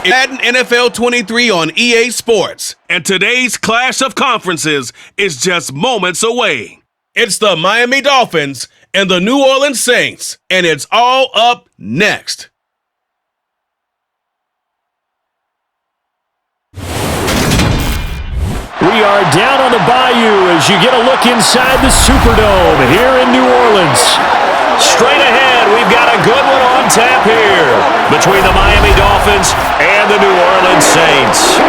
Madden NFL 23 on EA Sports. And today's clash of conferences is just moments away. It's the Miami Dolphins and the New Orleans Saints, and it's all up next. We are down on the bayou as you get a look inside the Superdome here in New Orleans. Straight ahead, we've got a good one on tap here between the Miami Dolphins and the New Orleans Saints.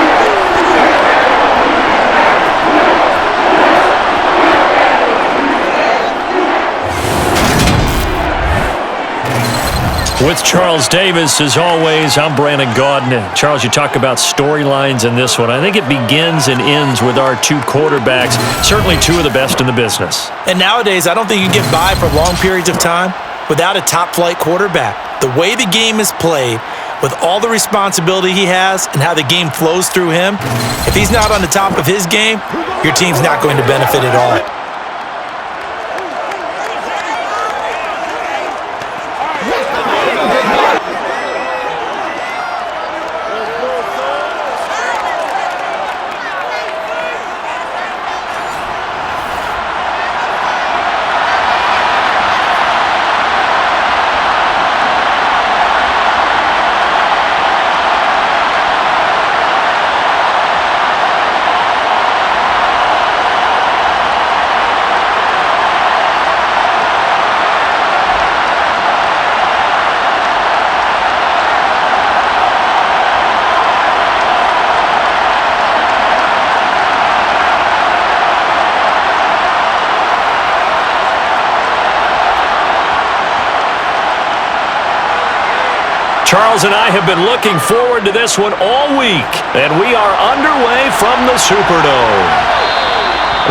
With Charles Davis, as always, I'm Brandon Gaudin. Charles, you talk about storylines in this one. I think it begins and ends with our two quarterbacks, certainly two of the best in the business. And nowadays, I don't think you can get by for long periods of time without a top-flight quarterback. The way the game is played, with all the responsibility he has and how the game flows through him, if he's not on the top of his game, your team's not going to benefit at all. Charles and I have been looking forward to this one all week, and we are underway from the Superdome.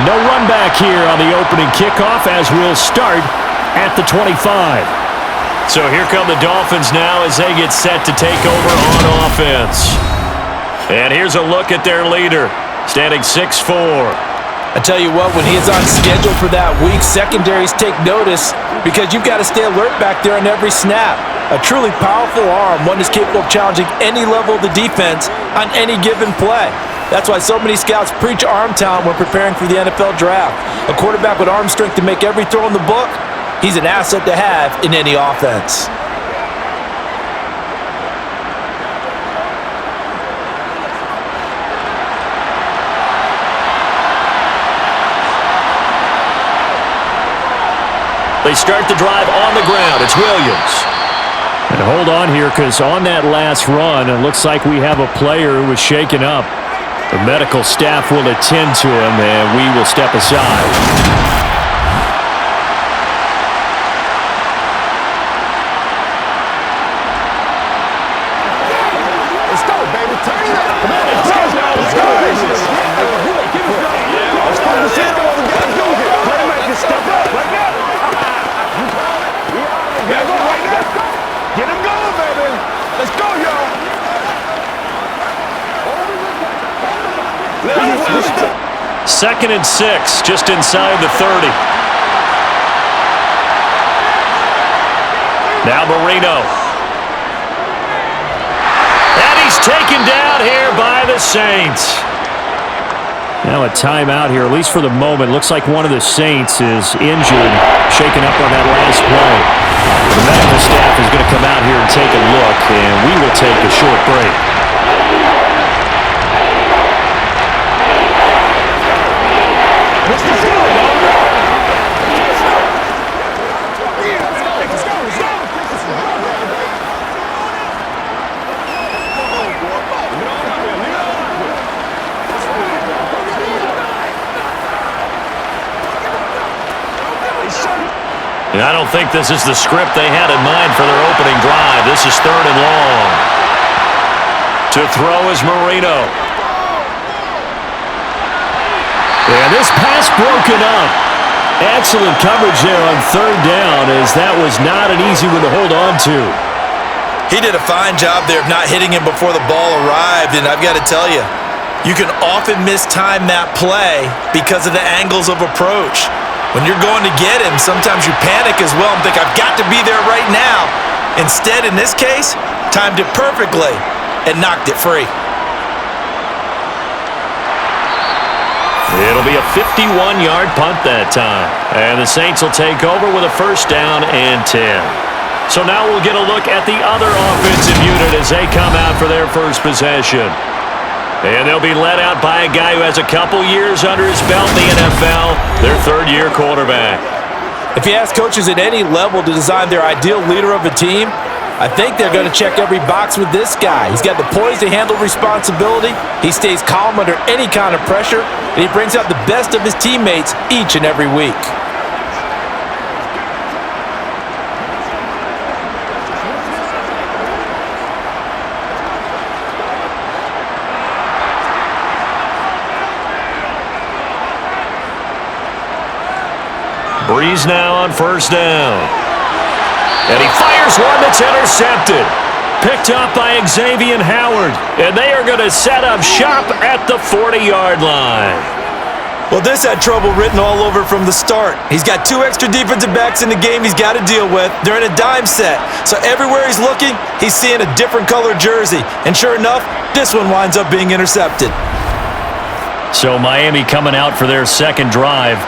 No run back here on the opening kickoff as we'll start at the 25. So here come the Dolphins now as they get set to take over on offense. And here's a look at their leader, standing 6'4". I tell you what, when he is on schedule for that week, secondaries take notice because you've got to stay alert back there on every snap. A truly powerful arm, one that's capable of challenging any level of the defense on any given play. That's why so many scouts preach arm talent when preparing for the NFL draft. A quarterback with arm strength to make every throw in the book, he's an asset to have in any offense. They start the drive on the ground. It's Williams. And hold on here, because on that last run, it looks like we have a player who was shaken up. The medical staff will attend to him, and we will step aside. Second and 6, just inside the 30. Now Marino. And he's taken down here by the Saints. Now a timeout here, at least for the moment. Looks like one of the Saints is injured, shaken up on that last play. The medical staff is going to come out here and take a look, and we will take a short break. And I don't think this is the script they had in mind for their opening drive. This is 3rd and long. To throw is Marino. And this pass broken up. Excellent coverage there on 3rd down, as that was not an easy one to hold on to. He did a fine job there of not hitting him before the ball arrived, and I've got to tell you, you can often mistime that play because of the angles of approach. When you're going to get him, sometimes you panic as well and think, I've got to be there right now. Instead, in this case, timed it perfectly. and knocked it free. It'll be a 51-yard punt that time. And the Saints will take over with a first down and 10. So now we'll get a look at the other offensive unit as they come out for their first possession. And they'll be led out by a guy who has a couple years under his belt in the NFL, their third-year quarterback. If you ask coaches at any level to design their ideal leader of a team, I think they're going to check every box with this guy. He's got the poise to handle responsibility. He stays calm under any kind of pressure, and he brings out the best of his teammates each and every week. Breeze now on first down. And he fires one that's intercepted. Picked up by Xavier Howard. And they are going to set up shop at the 40-yard line. Well, this had trouble written all over from the start. He's got 2 extra defensive backs in the game he's got to deal with. They're in a dime set. So everywhere he's looking, he's seeing a different color jersey. And sure enough, this one winds up being intercepted. So Miami coming out for their second drive.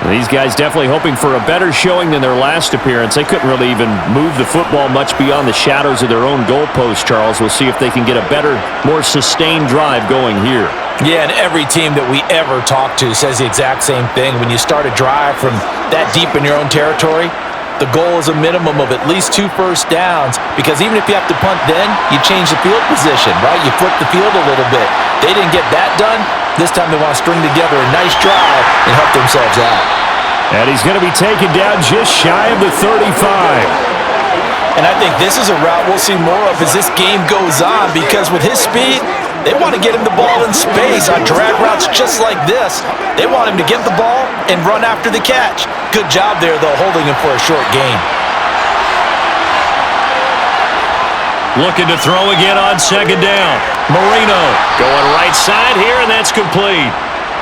These guys definitely hoping for a better showing than their last appearance. They couldn't really even move the football much beyond the shadows of their own goalpost, Charles. We'll see if they can get a better, more sustained drive going here. Yeah, and every team that we ever talk to says the exact same thing. When you start a drive from that deep in your own territory, the goal is a minimum of at least 2 first downs, because even if you have to punt then, you change the field position, right? You flip the field a little bit. They didn't get that done. This time they want to string together a nice drive and help themselves out. And he's going to be taken down just shy of the 35. And I think this is a route we'll see more of as this game goes on, because with his speed, they want to get him the ball in space on drag routes just like this. They want him to get the ball and run after the catch. Good job there, though, holding him for a short gain. Looking to throw again on second down. Marino going right side here, and that's complete.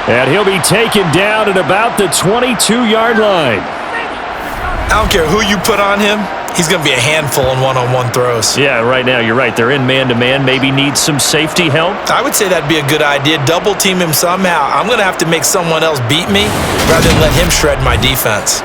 And he'll be taken down at about the 22-yard line. I don't care who you put on him. He's going to be a handful in one-on-one throws. Yeah, right now, you're right. They're in man-to-man. Maybe needs some safety help. I would say that'd be a good idea. Double team him somehow. I'm going to have to make someone else beat me rather than let him shred my defense.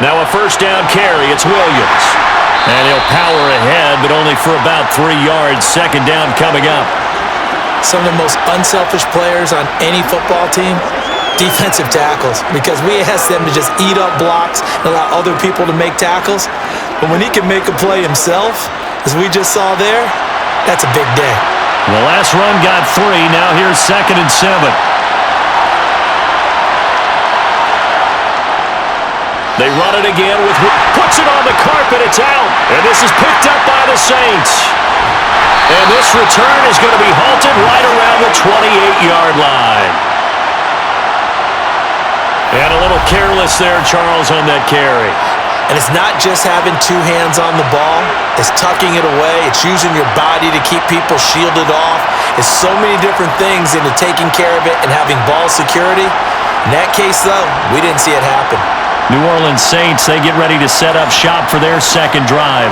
Now a first down carry. It's Williams. And he'll power ahead, but only for about 3 yards. Second down coming up. Some of the most unselfish players on any football team, defensive tackles, because we ask them to just eat up blocks and allow other people to make tackles. But when he can make a play himself, as we just saw there, that's a big day. The last run got 3. Now here's 2nd and 7. They run it again with puts it on the carpet. It's out. And this is picked up by the Saints. And this return is going to be halted right around the 28-yard line. And a little careless there, Charles, on that carry. And it's not just having 2 hands on the ball. It's tucking it away. It's using your body to keep people shielded off. It's so many different things into taking care of it and having ball security. In that case, though, we didn't see it happen. New Orleans Saints, they get ready to set up shop for their second drive.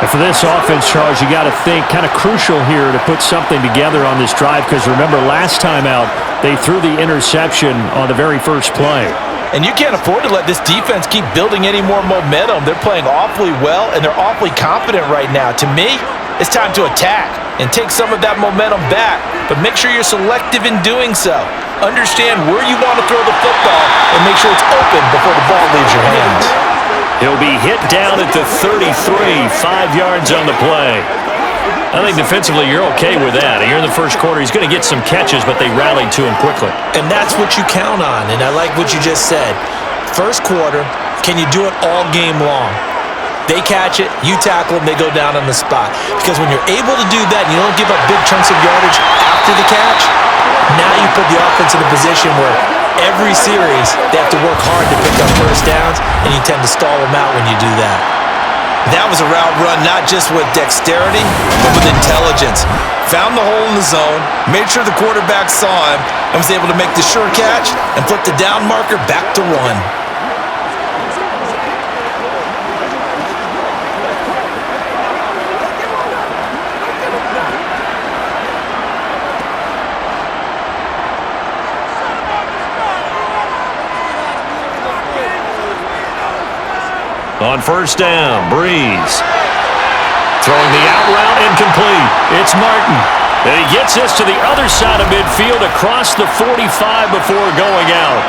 And for this offense, Charles, you got to think kind of crucial here to put something together on this drive, because remember last time out, they threw the interception on the very first play. And you can't afford to let this defense keep building any more momentum. They're playing awfully well, and they're awfully confident right now. To me, it's time to attack and take some of that momentum back, but make sure you're selective in doing so. Understand where you want to throw the football and make sure it's open before the ball leaves your hands. He'll be hit down at the 33, 5 yards on the play. I think defensively you're okay with that. Here in the first quarter, he's going to get some catches, but they rallied to him quickly. And that's what you count on, and I like what you just said. First quarter, can you do it all game long? They catch it, you tackle them, they go down on the spot. Because when you're able to do that and you don't give up big chunks of yardage after the catch, now you put the offense in a position where every series they have to work hard to pick up first downs, and you tend to stall them out when you do that. That was a route run not just with dexterity, but with intelligence. Found the hole in the zone, made sure the quarterback saw him, and was able to make the sure catch and flip the down marker back to 1. On first down, Breeze. Throwing the out route, incomplete. It's Martin. And he gets this to the other side of midfield across the 45 before going out.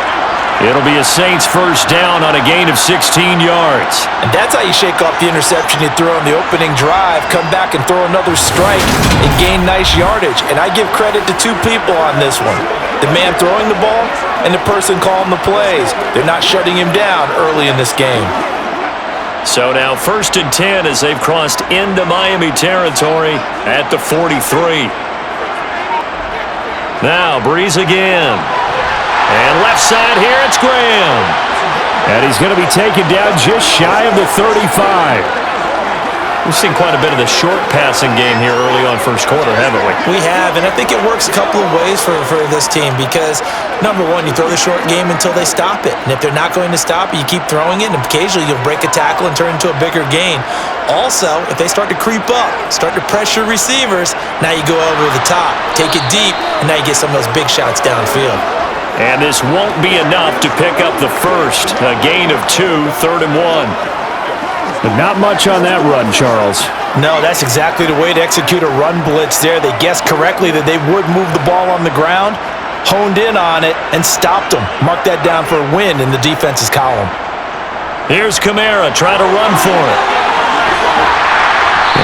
It'll be a Saints first down on a gain of 16 yards. And that's how you shake off the interception you threw on the opening drive, come back and throw another strike and gain nice yardage. And I give credit to two people on this one. The man throwing the ball and the person calling the plays. They're not shutting him down early in this game. So now 1st and 10 as they've crossed into Miami territory at the 43. Now Breeze again. And left side here, it's Graham. And he's going to be taken down just shy of the 35. We've seen quite a bit of the short passing game here early on first quarter, haven't we? We have, and I think it works a couple of ways for this team because, number one, you throw the short game until they stop it. And if they're not going to stop it, you keep throwing it, and occasionally you'll break a tackle and turn it into a bigger gain. Also, if they start to creep up, start to pressure receivers, now you go over the top, take it deep, and now you get some of those big shots downfield. And this won't be enough to pick up the first. A gain of 2, 3rd and 1. But not much on that run, Charles. No, that's exactly the way to execute a run blitz there. They guessed correctly that they would move the ball on the ground, honed in on it, and stopped them. Mark that down for a win in the defense's column. Here's Kamara trying to run for it.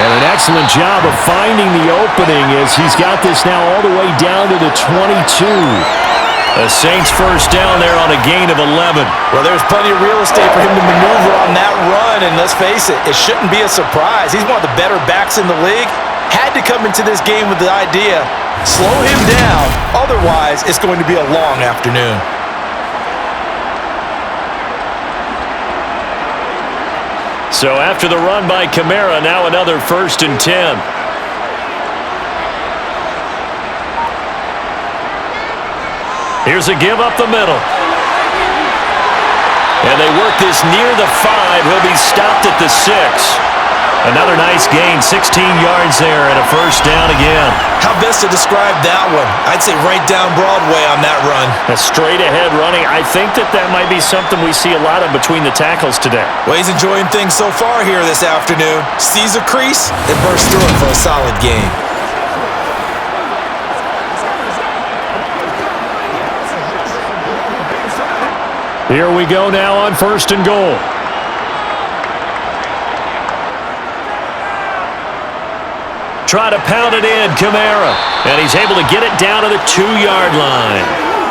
And an excellent job of finding the opening as he's got this now all the way down to the 22. The Saints first down there on a gain of 11. Well, there's plenty of real estate for him to maneuver on that run, and let's face it, it shouldn't be a surprise. He's one of the better backs in the league. Had to come into this game with the idea, slow him down, otherwise it's going to be a long afternoon. So after the run by Kamara, now another 1st and 10. Here's a give up the middle. And they work this near the 5. He'll be stopped at the 6. Another nice gain, 16 yards there, and a first down again. How best to describe that one? I'd say right down Broadway on that run. A straight ahead running. I think that might be something we see a lot of between the tackles today. Well, he's enjoying things so far here this afternoon. Sees a crease and bursts through it for a solid gain. Here we go now on 1st and goal. Try to pound it in, Kamara. And he's able to get it down to the 2-yard line.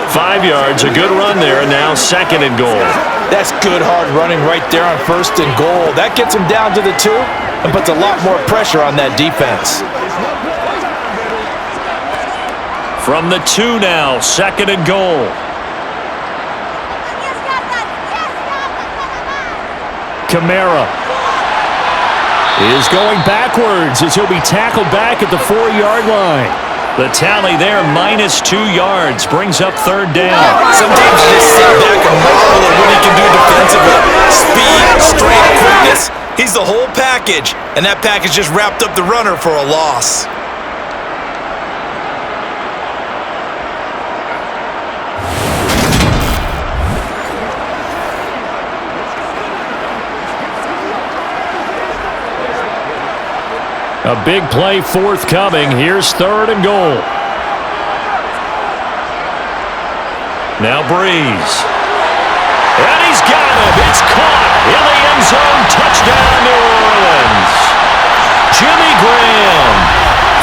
5 yards, a good run there, and now 2nd and goal. That's good hard running right there on 1st and goal. That gets him down to the 2 and puts a lot more pressure on that defense. From the 2 now, 2nd and goal. Kamara is going backwards as he'll be tackled back at the 4-yard line. The tally there, -2 yards, brings up 3rd down. Sometimes you just sit back and marvel at what he can do defensively. Speed, strength, quickness, he's the whole package. And that package just wrapped up the runner for a loss. A big play forthcoming. Here's 3rd and goal. Now Breeze. And he's got him. It's caught in the end zone. Touchdown, New Orleans. Jimmy Graham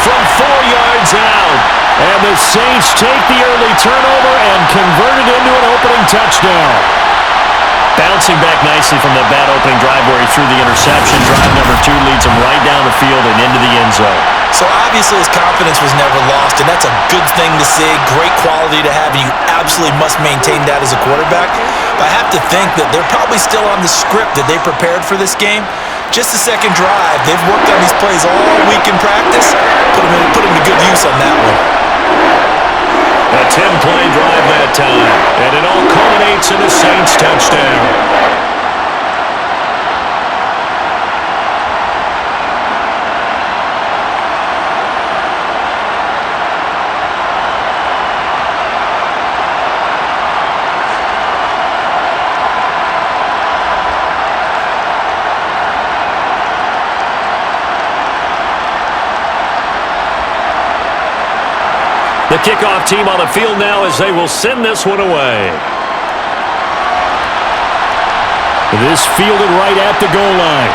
from 4 yards out. And the Saints take the early turnover and convert it into an opening touchdown. Bouncing back nicely from that bad opening drive where he threw the interception. Drive number 2 leads him right down the field and into the end zone. So obviously his confidence was never lost, and that's a good thing to see. Great quality to have, and you absolutely must maintain that as a quarterback. But I have to think that they're probably still on the script that they prepared for this game. just the second drive. They've worked on these plays all week in practice. Put them to good use on that one. A 10-play drive that time, and it all culminates in a Saints touchdown. The kickoff team on the field now as they will send this one away. This fielded right at the goal line.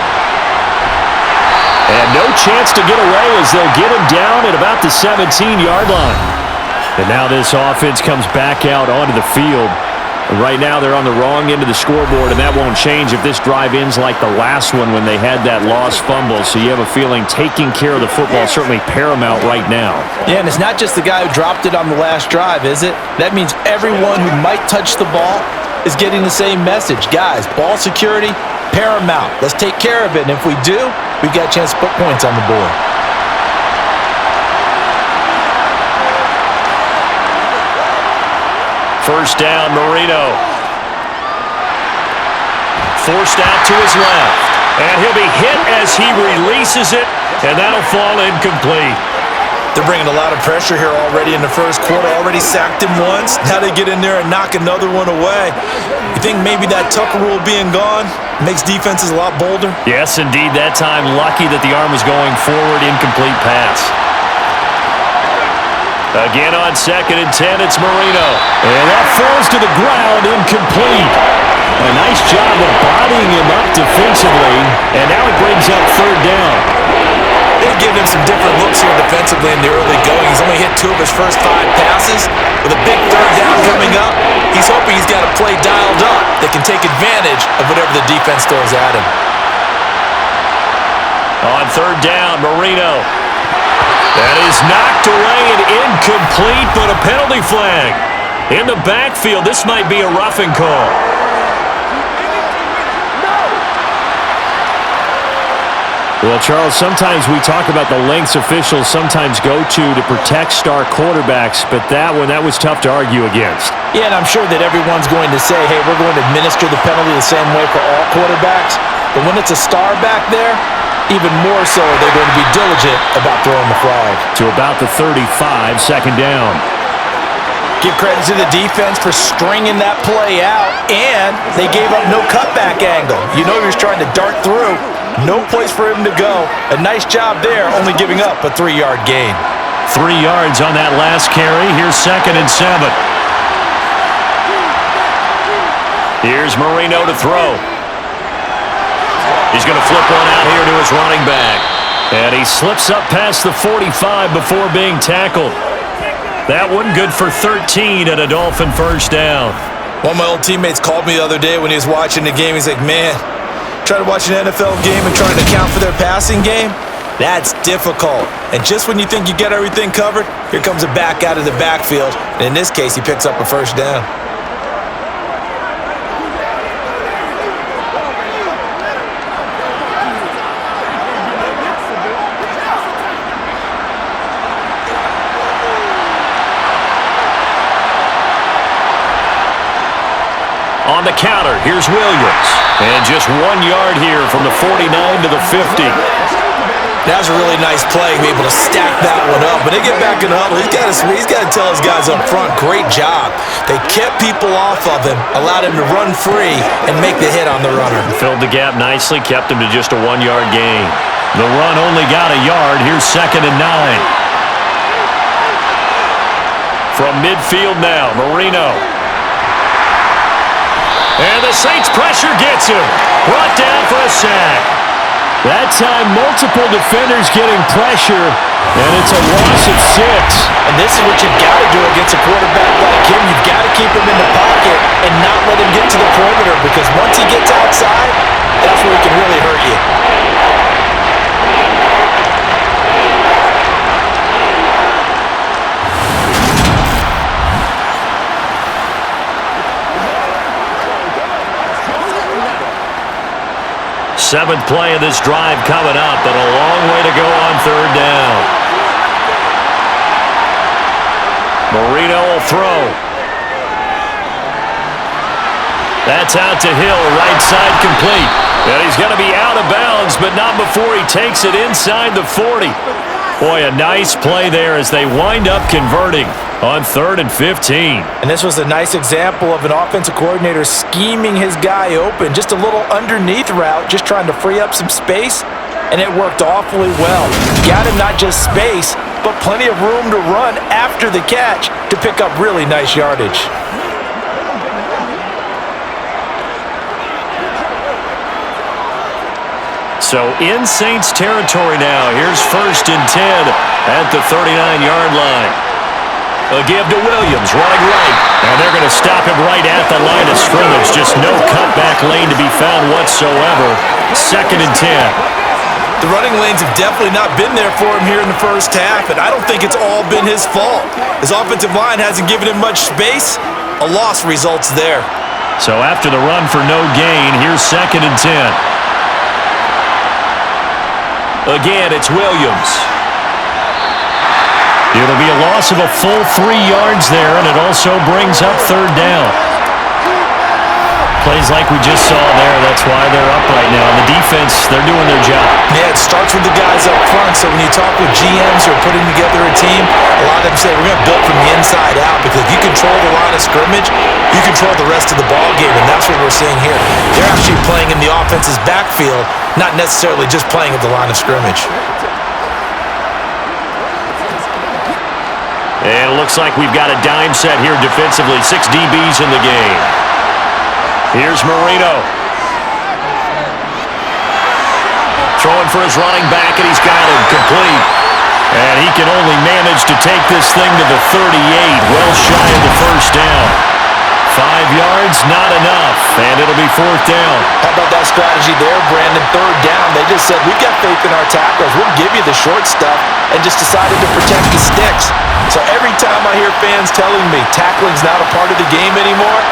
And no chance to get away as they'll get him down at about the 17-yard line. And now this offense comes back out onto the field. And right now they're on the wrong end of the scoreboard, and that won't change if this drive ends like the last one when they had that lost fumble. So you have a feeling taking care of the football is certainly paramount right now. Yeah, and it's not just the guy who dropped it on the last drive, is it? That means everyone who might touch the ball is getting the same message. Guys, ball security, paramount. Let's take care of it, and if we do, we've got a chance to put points on the board. First down, Marino. Forced out to his left. And he'll be hit as he releases it, and that'll fall incomplete. They're bringing a lot of pressure here already in the first quarter. Already sacked him once. Now they get in there and knock another one away. You think maybe that Tucker rule being gone makes defenses a lot bolder? Yes, indeed. That time, lucky that the arm was going forward. Incomplete pass. Again on 2nd and 10, it's Marino. And that falls to the ground, incomplete. A nice job of bodying him up defensively, and now it brings up 3rd down. They've given him some different looks here defensively in the early going. He's only hit 2 of his first 5 passes. With a big 3rd down coming up, he's hoping he's got a play dialed up that can take advantage of whatever the defense throws at him. On 3rd down, Marino. That is knocked away and incomplete, but a penalty flag. In the backfield, this might be a roughing call. Well, Charles, sometimes we talk about the lengths officials sometimes go to protect star quarterbacks, but that was tough to argue against. Yeah, and I'm sure that everyone's going to say, hey, we're going to administer the penalty the same way for all quarterbacks. But when it's a star back there, even more so are they going to be diligent about throwing the flag. To about the 35, 2nd down. Give credit to the defense for stringing that play out, and they gave up no cutback angle. You know he was trying to dart through. No place for him to go. A nice job there, only giving up a 3-yard gain. 3 yards on that last carry. Here's 2nd and 7. Here's Marino to throw. He's going to flip one out here to his running back. And he slips up past the 45 before being tackled. That one good for 13 and a Dolphin 1st down. One of my old teammates called me the other day when he was watching the game. He's like, man, trying to watch an NFL game and trying to account for their passing game, that's difficult. And just when you think you get everything covered, here comes a back out of the backfield. And in this case, he picks up a 1st down. On the counter, here's Williams. And just 1 yard here from the 49 to the 50. That was a really nice play, be able to stack that one up. But they get back in the huddle. He's got to tell his guys up front, great job. They kept people off of him, allowed him to run free, and make the hit on the runner. Filled the gap nicely, kept him to just a 1 yard gain. The run only got a yard. Here's 2nd and 9. From midfield now, Marino. And the Saints pressure gets him. Brought down for a sack. That time, multiple defenders getting pressure, and it's a loss of 6. And this is what you've got to do against a quarterback like him. You've got to keep him in the pocket and not let him get to the perimeter, because once he gets outside, that's where he can really hurt you. Seventh play of this drive coming up, but a long way to go on third down. Marino will throw. That's out to Hill, right side complete. And he's going to be out of bounds, but not before he takes it inside the 40. Boy, a nice play there as they wind up converting on 3rd and 15. And this was a nice example of an offensive coordinator scheming his guy open. Just a little underneath route, just trying to free up some space, and it worked awfully well. Got him not just space, but plenty of room to run after the catch to pick up really nice yardage. So in Saints territory now. Here's 1st and 10 at the 39-yard line. A give to Williams, running right. And they're going to stop him right at the line of scrimmage. Just no cutback lane to be found whatsoever. 2nd and 10. The running lanes have definitely not been there for him here in the first half, and I don't think it's all been his fault. His offensive line hasn't given him much space. A loss results there. So after the run for no gain, here's 2nd and 10. Again, it's Williams. It'll be a loss of a full 3 yards there, and it also brings up 3rd down. Plays like we just saw there, that's why they're up right now. And the defense, they're doing their job. Yeah, it starts with the guys up front, so when you talk with GMs who are putting together a team, a lot of them say we're going to build from the inside out, because if you control the line of scrimmage, you control the rest of the ball game, and that's what we're seeing here. They're actually playing in the offense's backfield, not necessarily just playing at the line of scrimmage. And it looks like we've got a dime set here defensively. 6 DBs in the game. Here's Marino. Throwing for his running back, and he's got him complete. And he can only manage to take this thing to the 38, well shy of the 1st down. 5 yards, not enough, and it'll be 4th down. How about that strategy there, Brandon? 3rd down, they just said, we've got faith in our tackles. We'll give you the short stuff, and just decided to protect the sticks. So every time I hear fans telling me tackling's not a part of the game anymore,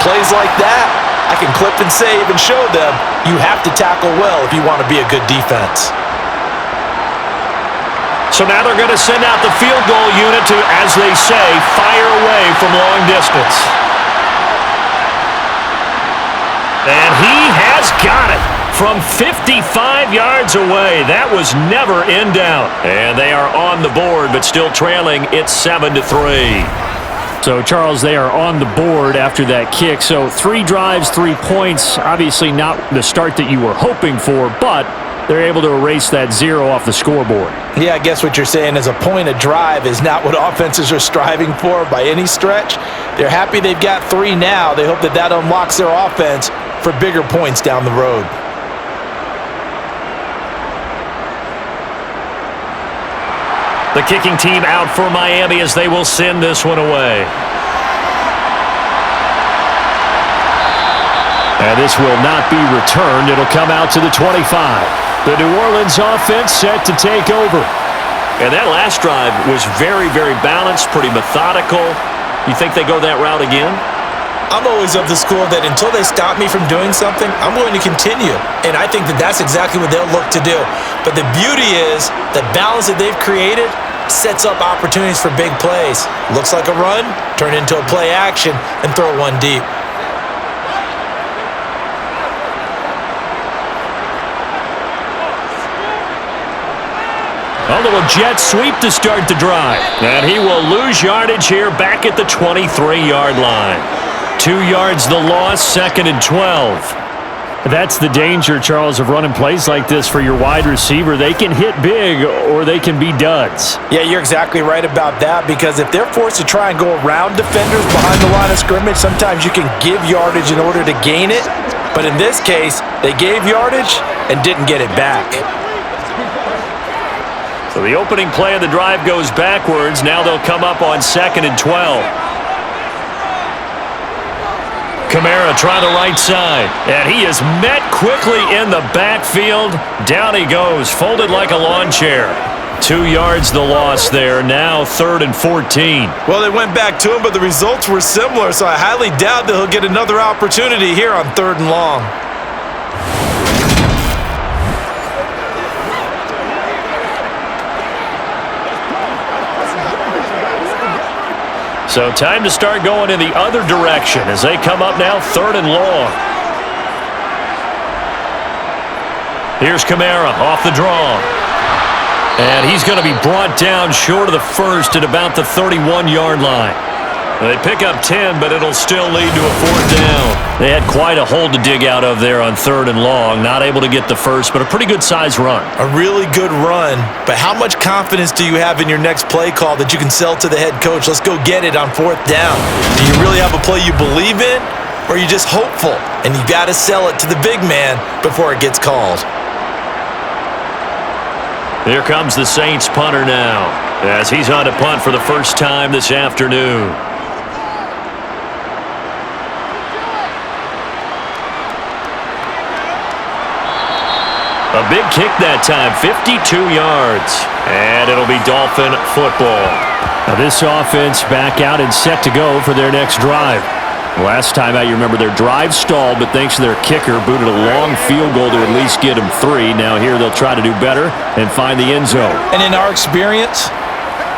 plays like that, I can clip and save and show them you have to tackle well if you want to be a good defense. So now they're going to send out the field goal unit to, as they say, fire away from long distance. And he has got it from 55 yards away. That was never in doubt. And they are on the board, but still trailing. It's 7-3. So, Charles, they are on the board after that kick. So 3 drives, 3 points. Obviously not the start that you were hoping for, but they're able to erase that 0 off the scoreboard. Yeah, I guess what you're saying is a point a drive is not what offenses are striving for by any stretch. They're happy they've got 3 now. They hope that that unlocks their offense for bigger points down the road. The kicking team out for Miami as they will send this one away. And this will not be returned. It'll come out to the 25. The New Orleans offense set to take over. And that last drive was very, very balanced, pretty methodical. You think they go that route again? I'm always of the school that until they stop me from doing something, I'm going to continue. And I think that that's exactly what they'll look to do. But the beauty is the balance that they've created sets up opportunities for big plays. Looks like a run, turn into a play action, and throw one deep. A little jet sweep to start the drive. And he will lose yardage here back at the 23-yard line. 2 yards the loss, 2nd and 12. That's the danger, Charles, of running plays like this for your wide receiver. They can hit big or they can be duds. Yeah, you're exactly right about that, because if they're forced to try and go around defenders behind the line of scrimmage, sometimes you can give yardage in order to gain it. But in this case, they gave yardage and didn't get it back. So the opening play of the drive goes backwards. Now they'll come up on 2nd and 12. Kamara trying the right side, and he is met quickly in the backfield. Down he goes, folded like a lawn chair. 2 yards the loss there, now 3rd and 14. Well, they went back to him, but the results were similar, so I highly doubt that he'll get another opportunity here on 3rd and long. So time to start going in the other direction as they come up now 3rd and long. Here's Kamara off the draw. And he's going to be brought down short of the first at about the 31-yard line. They pick up 10, but it'll still lead to a 4th down. They had quite a hole to dig out of there on 3rd and long. Not able to get the first, but a pretty good-sized run. A really good run, but how much confidence do you have in your next play call that you can sell to the head coach? Let's go get it on 4th down. Do you really have a play you believe in, or are you just hopeful? And you got to sell it to the big man before it gets called. Here comes the Saints punter now, as he's on to punt for the first time this afternoon. A big kick that time, 52 yards. And it'll be Dolphin football. Now this offense back out and set to go for their next drive. Last time out, you remember their drive stalled, but thanks to their kicker, booted a long field goal to at least get them 3. Now here they'll try to do better and find the end zone. And in our experience,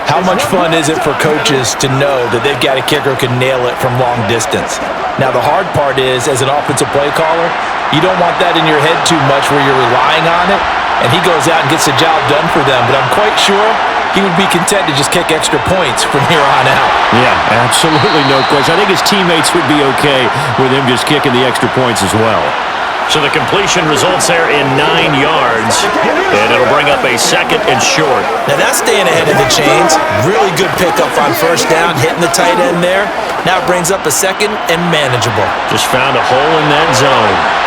how much fun is it for coaches to know that they've got a kicker who can nail it from long distance? Now the hard part is, as an offensive play caller, you don't want that in your head too much where you're relying on it, and he goes out and gets the job done for them. But I'm quite sure he would be content to just kick extra points from here on out. Yeah, absolutely no question. I think his teammates would be okay with him just kicking the extra points as well. So the completion results there in 9 yards, and it'll bring up a 2nd and short. Now that's staying ahead of the chains. Really good pickup on 1st down, hitting the tight end there. Now it brings up a 2nd and manageable. Just found a hole in that zone.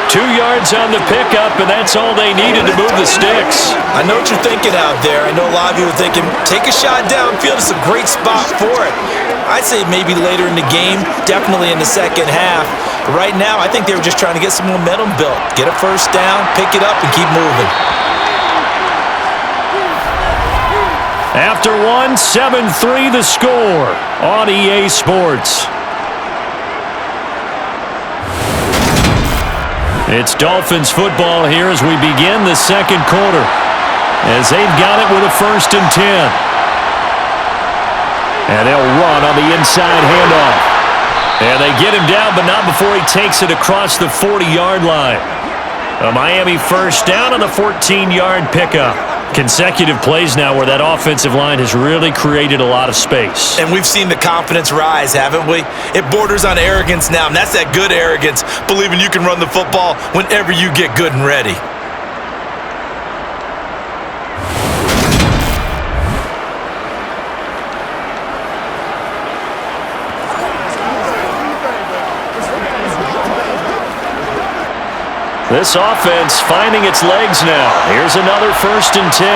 2 yards on the pickup, and that's all they needed to move the sticks. I know what you're thinking out there. I know a lot of you are thinking, take a shot downfield. It's a great spot for it. I'd say maybe later in the game, definitely in the second half. But right now, I think they were just trying to get some momentum built. Get a 1st down, pick it up, and keep moving. After 1, 7-3 the score on EA Sports. It's Dolphins football here as we begin the 2nd quarter, as they've got it with a 1st and 10. And they'll run on the inside handoff. And they get him down, but not before he takes it across the 40-yard line. A Miami 1st down on the 14-yard pickup. Consecutive plays now where that offensive line has really created a lot of space. And we've seen the confidence rise, haven't we? It borders on arrogance now, and that's that good arrogance, believing you can run the football whenever you get good and ready. This offense finding its legs now. Here's another 1st and 10.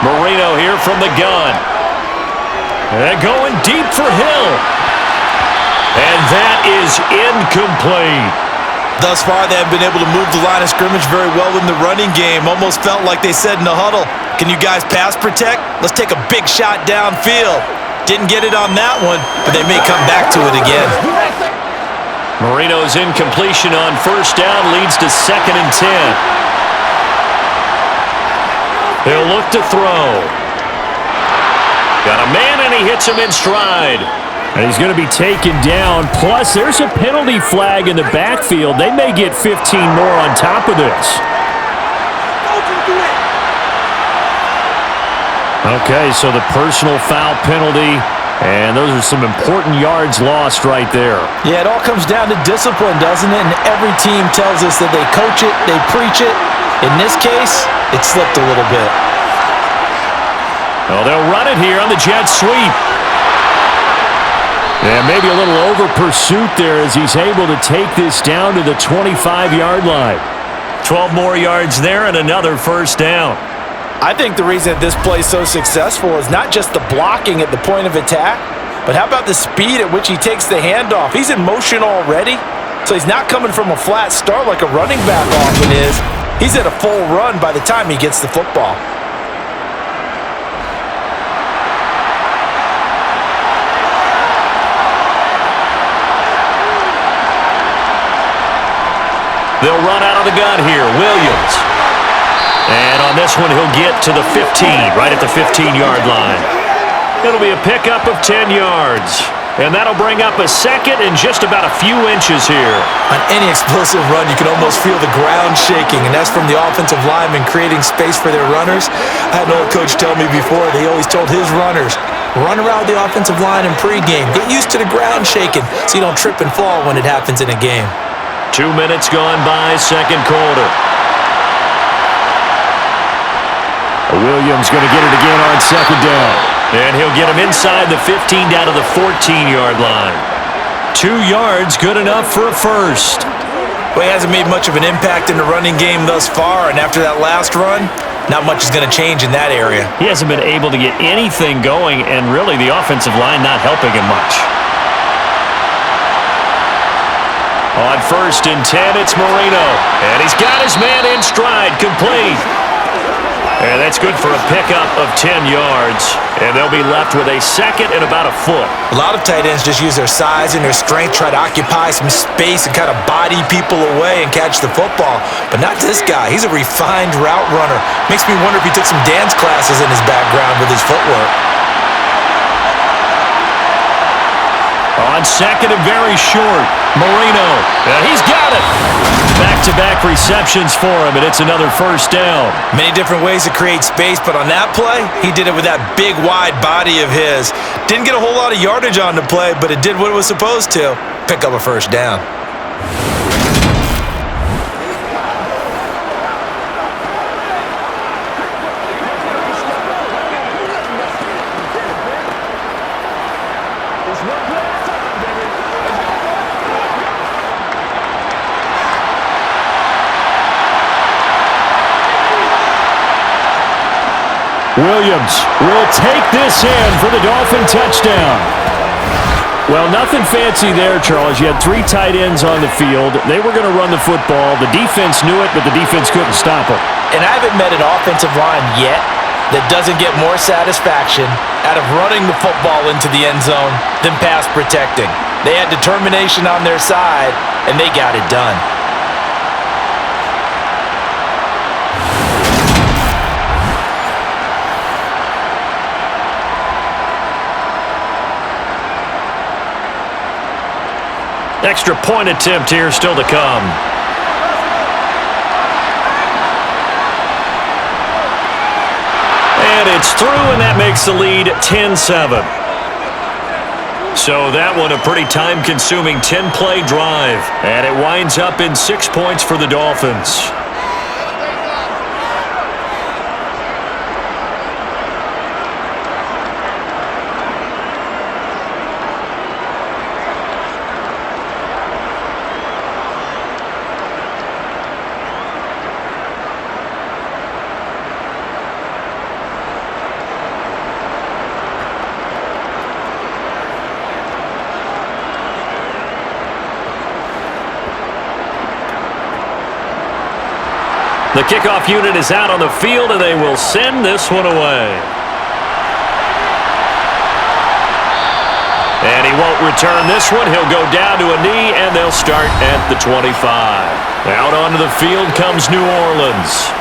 Marino here from the gun. And going deep for Hill. And that is incomplete. Thus far, they have been able to move the line of scrimmage very well in the running game. Almost felt like they said in the huddle, can you guys pass protect? Let's take a big shot downfield. Didn't get it on that one, but they may come back to it again. Marino's incompletion on 1st down leads to 2nd and 10. He'll look to throw. Got a man, and he hits him in stride. And he's going to be taken down. Plus, there's a penalty flag in the backfield. They may get 15 more on top of this. Okay, so the personal foul penalty. And those are some important yards lost right there. Yeah, it all comes down to discipline, doesn't it? And every team tells us that they coach it, they preach it. In this case, it slipped a little bit. Well, they'll run it here on the jet sweep. And maybe a little over pursuit there as he's able to take this down to the 25-yard line. 12 more yards there and another 1st down. I think the reason that this play is so successful is not just the blocking at the point of attack, but how about the speed at which he takes the handoff? He's in motion already, so he's not coming from a flat start like a running back often is. He's at a full run by the time he gets the football. They'll run out of the gun here. Williams. And on this one, he'll get to the 15, right at the 15-yard line. It'll be a pickup of 10 yards. And that'll bring up a second and just about a few inches here. On any explosive run, you can almost feel the ground shaking, and that's from the offensive linemen creating space for their runners. I had an old coach tell me before, they always told his runners, run around the offensive line in pregame. Get used to the ground shaking so you don't trip and fall when it happens in a game. 2 minutes gone by, second quarter. Williams going to get it again on second down. And he'll get him inside the 15 down to the 14-yard line. 2 yards, good enough for a first. Well, he hasn't made much of an impact in the running game thus far, and after that last run, not much is going to change in that area. He hasn't been able to get anything going, and really the offensive line not helping him much. On 1st and 10, it's Marino. And he's got his man in stride, complete. And that's good for a pickup of 10 yards. And they'll be left with a second and about a foot. A lot of tight ends just use their size and their strength, try to occupy some space and kind of body people away and catch the football. But not this guy. He's a refined route runner. Makes me wonder if he took some dance classes in his background with his footwork. On second and very short, Marino. And he's got it. Back-to-back receptions for him, and it's another first down. Many different ways to create space, but on that play, he did it with that big, wide body of his. Didn't get a whole lot of yardage on the play, but it did what it was supposed to. Pick up a first down. Williams will take this in for the Dolphin touchdown. Well, nothing fancy there, Charles. You had 3 tight ends on the field. They were going to run the football. The defense knew it, but the defense couldn't stop them. And I haven't met an offensive line yet that doesn't get more satisfaction out of running the football into the end zone than pass protecting. They had determination on their side, and they got it done. Extra point attempt here still to come. And it's through, and that makes the lead 10-7. So that one a pretty time-consuming 10-play drive. And it winds up in 6 points for the Dolphins. The kickoff unit is out on the field, and they will send this one away. And he won't return this one. He'll go down to a knee, and they'll start at the 25. Out onto the field comes New Orleans.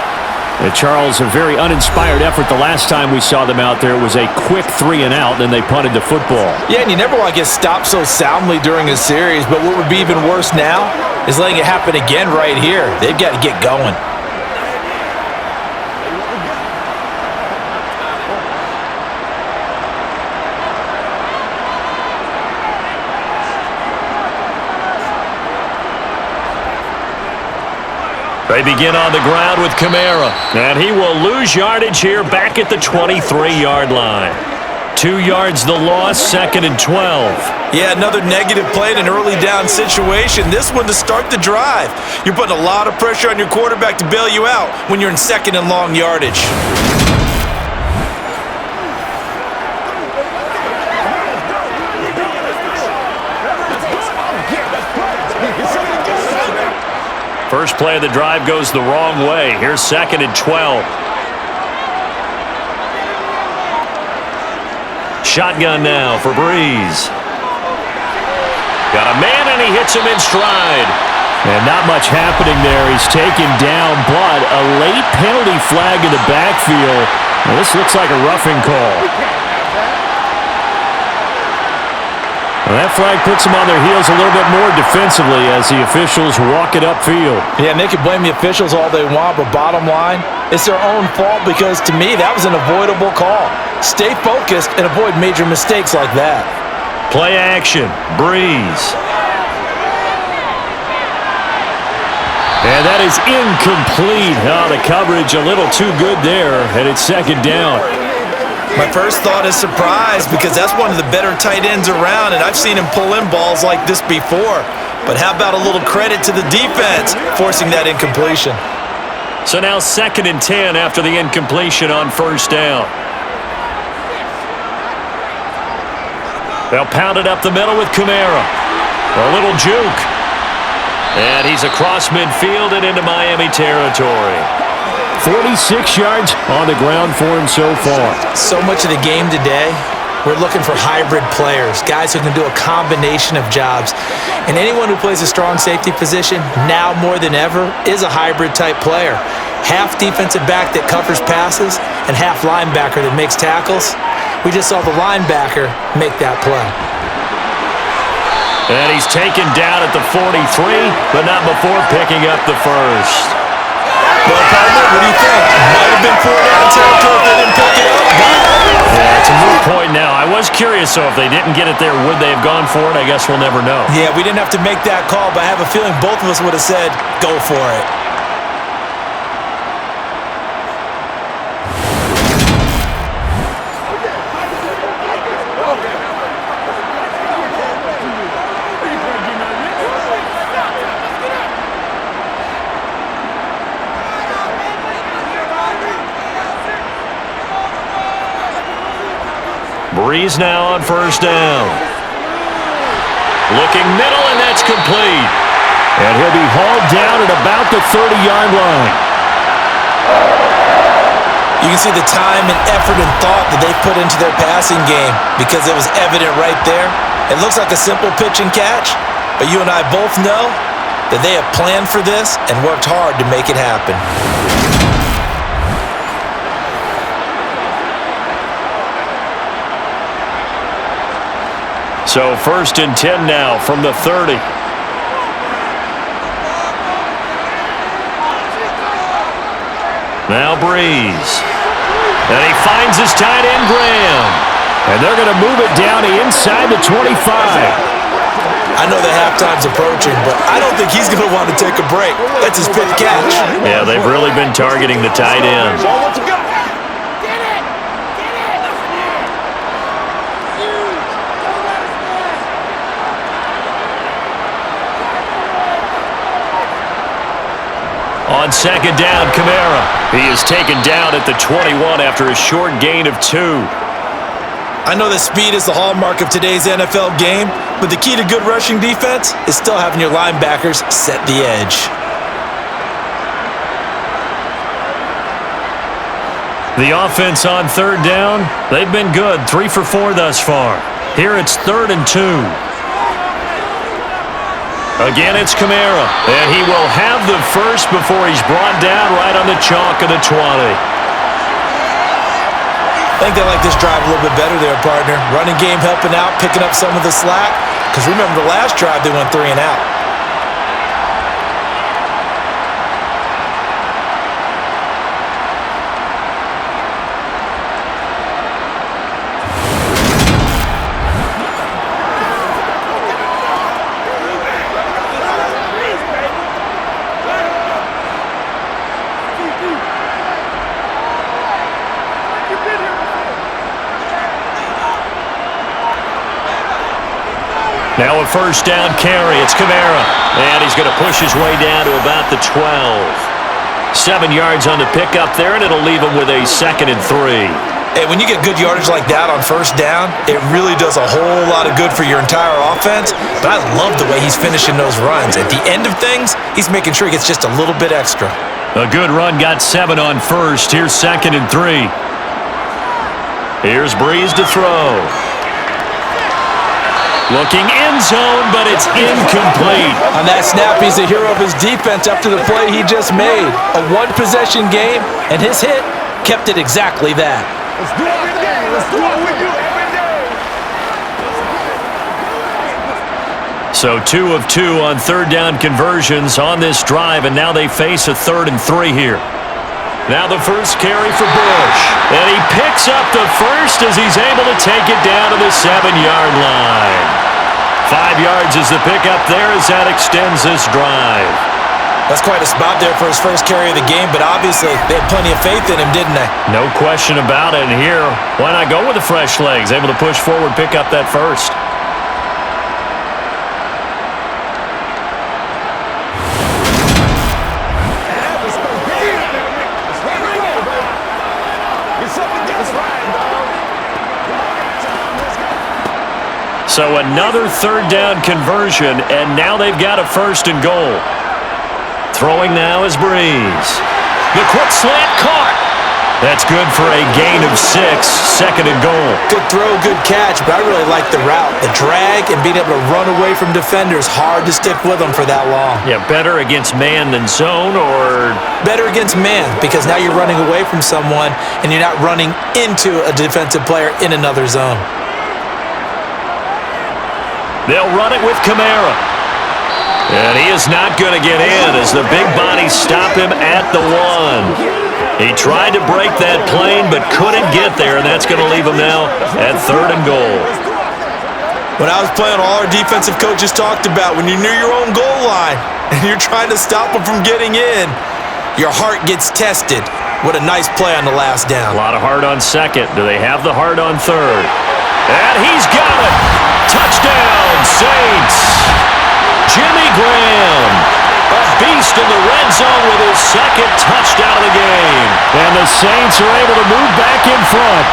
Charles, a very uninspired effort the last time we saw them out there. It was a quick 3 and out, then they punted the football. Yeah, and you never want to get stopped so soundly during a series, but what would be even worse now is letting it happen again right here. They've got to get going. They begin on the ground with Kamara, and he will lose yardage here back at the 23-yard line. 2 yards the loss, 2nd and 12. Yeah, another negative play in an early down situation. This one to start the drive. You're putting a lot of pressure on your quarterback to bail you out when you're in 2nd and long yardage. First play of the drive goes the wrong way. Here's 2nd and 12. Shotgun now for Breeze. Got a man, and he hits him in stride. And not much happening there. He's taken down, but a late penalty flag in the backfield. Well, this looks like a roughing call. Well, that flag puts them on their heels a little bit more defensively as the officials walk it upfield. Yeah, and they can blame the officials all they want, but bottom line, it's their own fault because, to me, that was an avoidable call. Stay focused and avoid major mistakes like that. Play action. Breeze. And that is incomplete. Oh, the coverage a little too good there, and it's second down. My first thought is surprise because that's one of the better tight ends around, and I've seen him pull in balls like this before. But how about a little credit to the defense forcing that incompletion? So now 2nd and 10 after the incompletion on first down. They'll pound it up the middle with Kamara. A little juke. And he's across midfield and into Miami territory. 46 yards on the ground for him so far. So much of the game today, we're looking for hybrid players, guys who can do a combination of jobs. And anyone who plays a strong safety position, now more than ever, is a hybrid-type player. Half defensive back that covers passes and half linebacker that makes tackles. We just saw the linebacker make that play. And he's taken down at the 43, but not before picking up the first. Well, partner, what do you think? Might have been 4 down territory if they didn't pick it up. Yeah, it's a moot point now. I was curious, so if they didn't get it there, would they have gone for it? I guess we'll never know. Yeah, we didn't have to make that call, but I have a feeling both of us would have said, go for it. Breeze now on first down. Looking middle, and that's complete. And he'll be hauled down at about the 30-yard line. You can see the time and effort and thought that they put into their passing game because it was evident right there. It looks like a simple pitch and catch, but you and I both know that they have planned for this and worked hard to make it happen. So 1st and 10 now from the 30. Now Breeze. And he finds his tight end, Graham. And they're going to move it down inside the 25. I know the halftime's approaching, but I don't think he's going to want to take a break. That's his 5th catch. Yeah, they've really been targeting the tight end. On 2nd down, Kamara. He is taken down at the 21 after a short gain of 2. I know that speed is the hallmark of today's NFL game, but the key to good rushing defense is still having your linebackers set the edge. The offense on 3rd down, they've been good, 3 for 4 thus far. Here it's 3rd and 2. Again, it's Kamara, and he will have the first before he's brought down right on the chalk of the 20. I think they like this drive a little bit better there, partner. Running game helping out, picking up some of the slack. Because remember the last drive, they went 3 and out. Now a 1st down carry. It's Kamara. And he's going to push his way down to about the 12. 7 yards on the pickup there, and it'll leave him with a 2nd and 3. Hey, when you get good yardage like that on 1st down, it really does a whole lot of good for your entire offense. But I love the way he's finishing those runs. At the end of things, he's making sure he gets just a little bit extra. A good run, got 7 on 1st. Here's 2nd and 3. Here's Breeze to throw. Looking end zone, but it's incomplete. On that snap, he's the hero of his defense after the play he just made. A one-possession game, and his hit kept it exactly that. Let's do our thing. Let's do what we do every day. So 2 of 2 on third down conversions on this drive, and now they face a 3rd and 3 here. Now the first carry for Bush. And he picks up the first as he's able to take it down to the 7-yard line. 5 yards is the pickup there as that extends this drive. That's quite a spot there for his first carry of the game, but obviously they had plenty of faith in him, didn't they? No question about it. And here, why not go with the fresh legs? Able to push forward, pick up that first. So another third down conversion, and now they've got a 1st and goal. Throwing now is Breeze. The quick slant caught. That's good for a gain of 6, 2nd and goal. Good throw, good catch, but I really like the route. The drag and being able to run away from defenders, hard to stick with them for that long. Yeah, better against man than zone, or? Better against man, because now you're running away from someone and you're not running into a defensive player in another zone. They'll run it with Kamara. And he is not going to get in as the big bodies stop him at the 1. He tried to break that plane but couldn't get there, and that's going to leave him now at 3rd and goal. When I was playing, all our defensive coaches talked about when you're near your own goal line and you're trying to stop them from getting in, your heart gets tested. What a nice play on the last down. A lot of heart on 2nd. Do they have the heart on 3rd? And he's got it. Touchdown, Saints. Jimmy Graham, a beast in the red zone with his 2nd touchdown of the game. And the Saints are able to move back in front.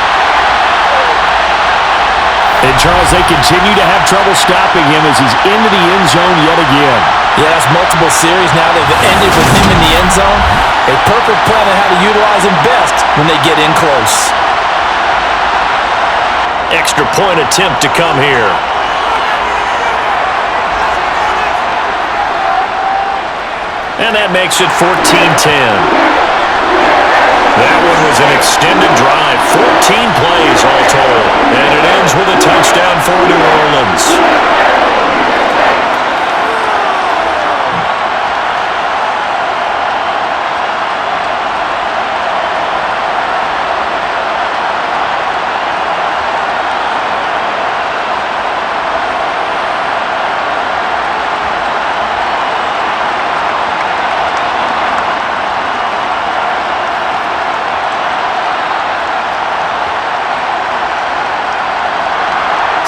And, Charles, they continue to have trouble stopping him as he's into the end zone yet again. Yeah, that's multiple series now. They've ended with him in the end zone. A perfect plan on how to utilize him best when they get in close. Extra point attempt to come here. And that makes it 14-10. That one was an extended drive, 14 plays all told. And it ends with a touchdown for New Orleans.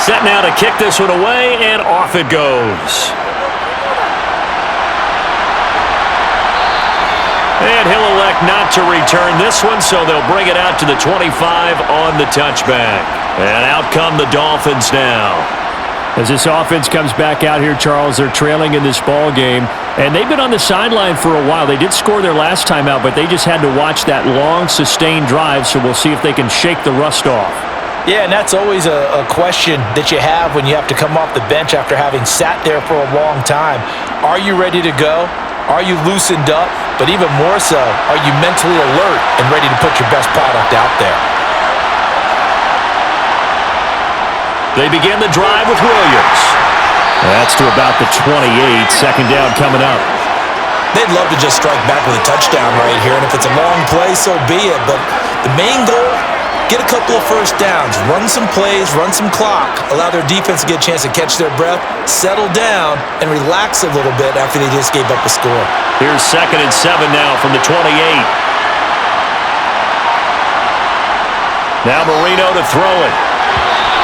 Set now to kick this one away, and off it goes. And he'll elect not to return this one, so they'll bring it out to the 25 on the touchback. And out come the Dolphins now. As this offense comes back out here, Charles, they're trailing in this ball game, and they've been on the sideline for a while. They did score their last time out, but they just had to watch that long, sustained drive, so we'll see if they can shake the rust off. Yeah, and that's always a question that you have when you have to come off the bench after having sat there for a long time. Are you ready to go? Are you loosened up? But even more so, are you mentally alert and ready to put your best product out there? They begin the drive with Williams. That's to about the 28, 2nd down coming up. They'd love to just strike back with a touchdown right here, and if it's a long play, so be it. But the main goal, get a couple of first downs, run some plays, run some clock, allow their defense to get a chance to catch their breath, settle down, and relax a little bit after they just gave up a score. Here's 2nd and 7 now from the 28. Now Marino to throw it.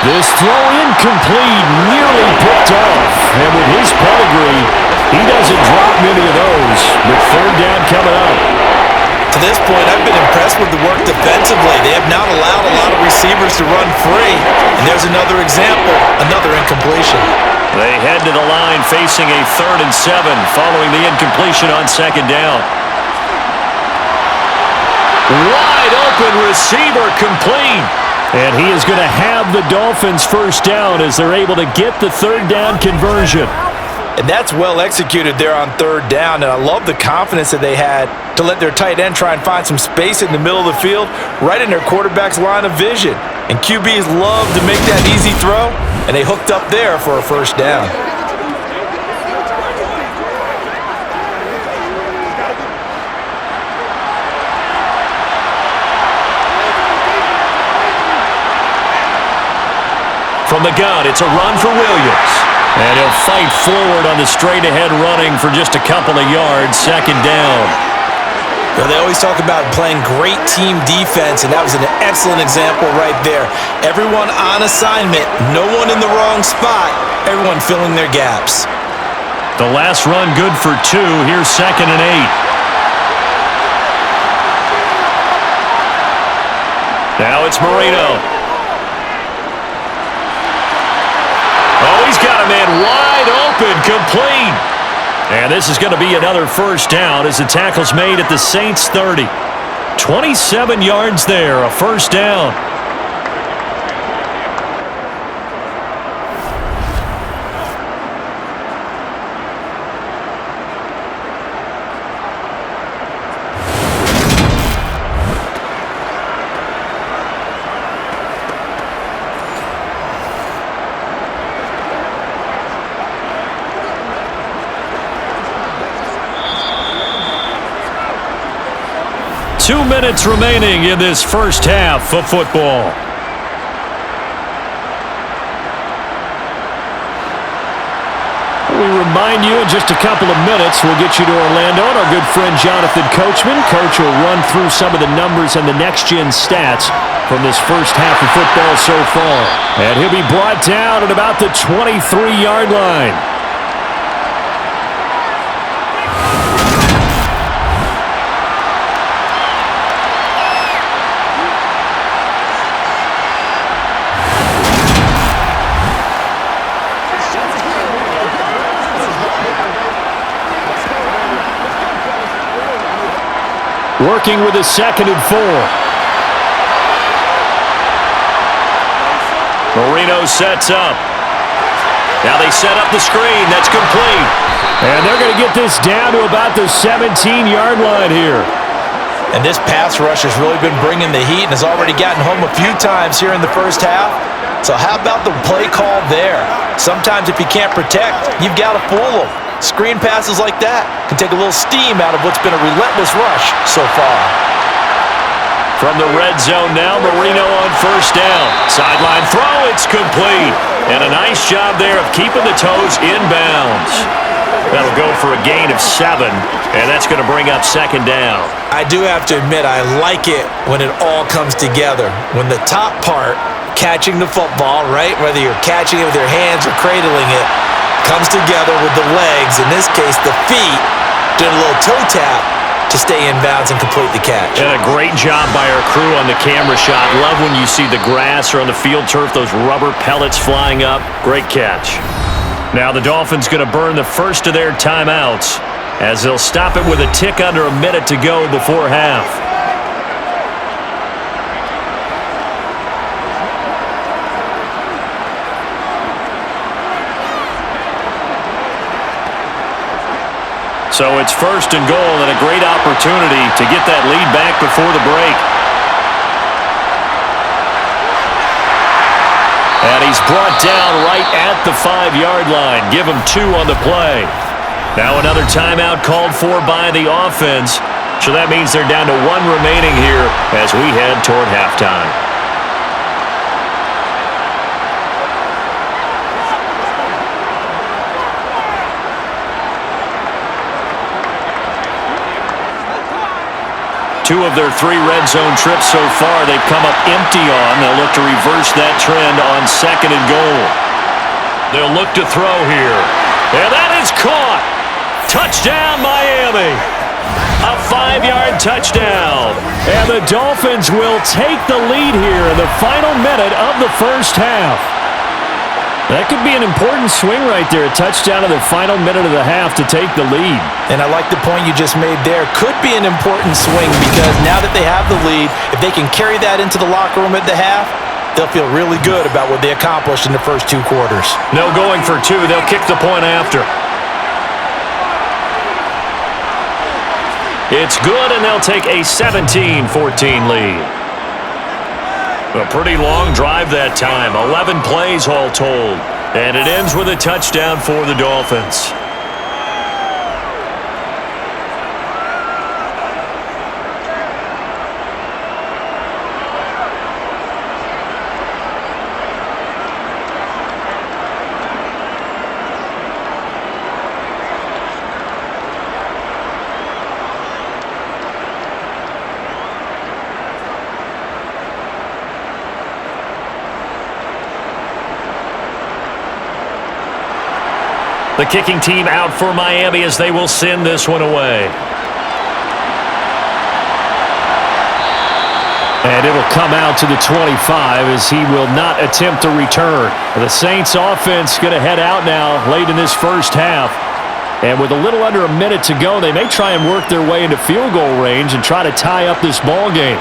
This throw incomplete, nearly picked off. And with his pedigree, he doesn't drop many of those. With 3rd down coming up. To this point, I've been impressed with the work defensively. They have not allowed a lot of receivers to run free. And there's another example, another incompletion. They head to the line facing a 3rd and 7 following the incompletion on 2nd down. Wide open receiver complete. And he is going to have the Dolphins first down as they're able to get the third down conversion. And that's well executed there on third down. And I love the confidence that they had to let their tight end try and find some space in the middle of the field, right in their quarterback's line of vision. And QBs love to make that easy throw, and they hooked up there for a first down. From the gun, it's a run for Williams. And he'll fight forward on the straight-ahead running for just a couple of yards, second down. Well, they always talk about playing great team defense, and that was an excellent example right there. Everyone on assignment, no one in the wrong spot, everyone filling their gaps. The last run good for 2. Here's 2nd and 8. Now it's Marino. Oh, he's got a man wide open, complete. And this is going to be another first down as the tackle's made at the Saints' 30. 27 yards there, a first down. Two minutes remaining in this first half of football. We remind you in just a couple of minutes we'll get you to Orlando and our good friend Jonathan Coachman. Coach will run through some of the numbers and the next-gen stats from this first half of football so far. And he'll be brought down at about the 23-yard line. Working with a 2nd and 4. Marino sets up. Now they set up the screen. That's complete. And they're going to get this down to about the 17-yard line here. And this pass rush has really been bringing the heat and has already gotten home a few times here in the first half. So how about the play call there? Sometimes if you can't protect, you've got to fool them. Screen passes like that can take a little steam out of what's been a relentless rush so far. From the red zone now, Marino on first down. Sideline throw, it's complete. And a nice job there of keeping the toes inbounds. That'll go for a gain of 7, and that's going to bring up second down. I do have to admit, I like it when it all comes together. When the top part, catching the football, right, whether you're catching it with your hands or cradling it, comes together with the legs, in this case the feet, doing a little toe tap to stay in bounds and complete the catch. And a great job by our crew on the camera shot. Love when you see the grass or on the field turf, those rubber pellets flying up. Great catch. Now the Dolphins going to burn the first of their timeouts as they'll stop it with a tick under a minute to go before half. So it's first and goal and a great opportunity to get that lead back before the break. And he's brought down right at the 5-yard line. Give him 2 on the play. Now another timeout called for by the offense. So that means they're down to 1 remaining here as we head toward halftime. Two of their 3 red zone trips so far, they've come up empty on. They'll look to reverse that trend on second and goal. They'll look to throw here. And that is caught. Touchdown, Miami. A 5-yard touchdown. And the Dolphins will take the lead here in the final minute of the first half. That could be an important swing right there. A touchdown in the final minute of the half to take the lead. And I like the point you just made there. Could be an important swing because now that they have the lead, if they can carry that into the locker room at the half, they'll feel really good about what they accomplished in the first 2 quarters. No going for 2. They'll kick the point after. It's good, and they'll take a 17-14 lead. A pretty long drive that time. 11 plays all told. And it ends with a touchdown for the Dolphins. The kicking team out for Miami as they will send this one away. And it'll come out to the 25 as he will not attempt to return. The Saints offense going to head out now late in this first half. And with a little under a minute to go, they may try and work their way into field goal range and try to tie up this ball game.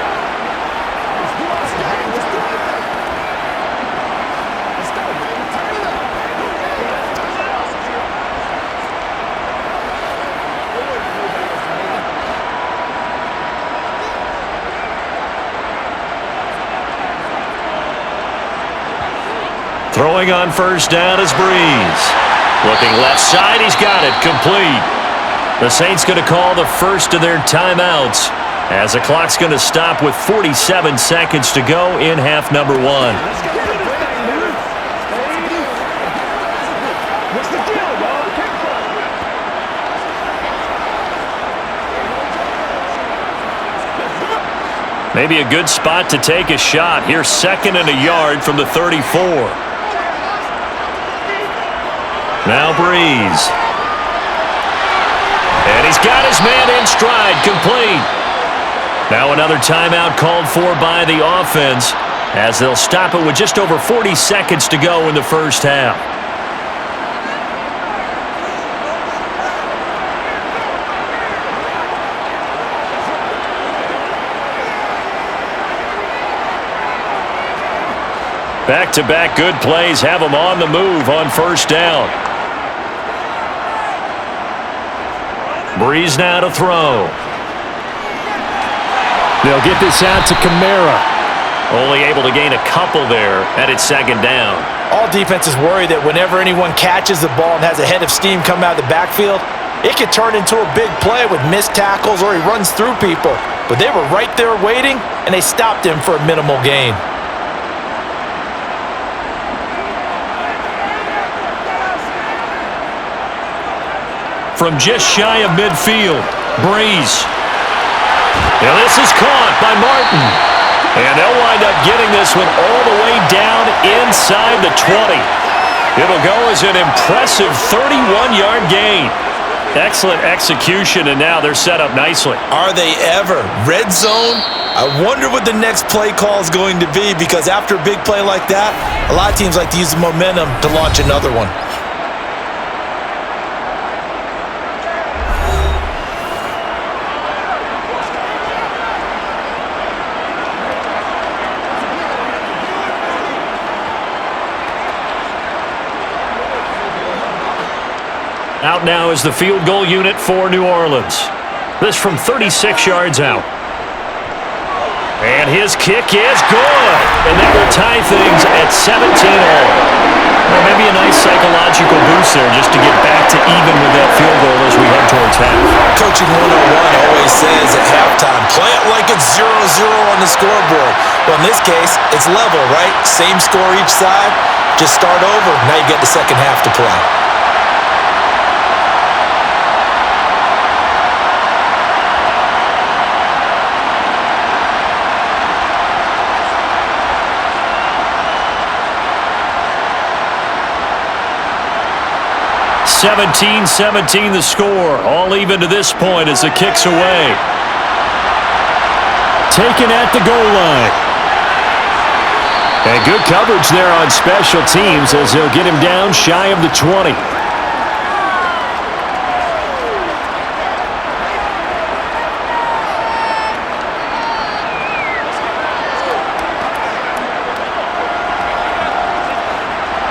Throwing on first down is Breeze. Looking left side, he's got it, complete. The Saints going to call the first of their timeouts as the clock's going to stop with 47 seconds to go in half number 1. Maybe a good spot to take a shot. Here's 2nd and a yard from the 34. Now Breeze. And he's got his man in stride, complete. Now another timeout called for by the offense as they'll stop it with just over 40 seconds to go in the first half. Back-to-back good plays have them on the move on first down. Breeze now to throw. They'll get this out to Kamara. Only able to gain a couple there, and it's 2nd down. All defenses worry that whenever anyone catches the ball and has a head of steam come out of the backfield, it could turn into a big play with missed tackles or he runs through people. But they were right there waiting, and they stopped him for a minimal gain. From just shy of midfield, Breeze. Now this is caught by Martin. And they'll wind up getting this one all the way down inside the 20. It'll go as an impressive 31-yard gain. Excellent execution, and now they're set up nicely. Are they ever? Red zone? I wonder what the next play call is going to be, because after a big play like that, a lot of teams like to use the momentum to launch another one. Out now is the field goal unit for New Orleans. This from 36 yards out. And his kick is good. And that will tie things at 17 all. Well, maybe a nice psychological boost there just to get back to even with that field goal as we head towards half. Coaching 101 always says at halftime, play it like it's 0-0 on the scoreboard. Well, in this case, it's level, right? Same score each side. Just start over. Now you get the second half to play. (17-17) the score. All even to this point as the kick's away. Taken at the goal line. And good coverage there on special teams as they'll get him down shy of the 20.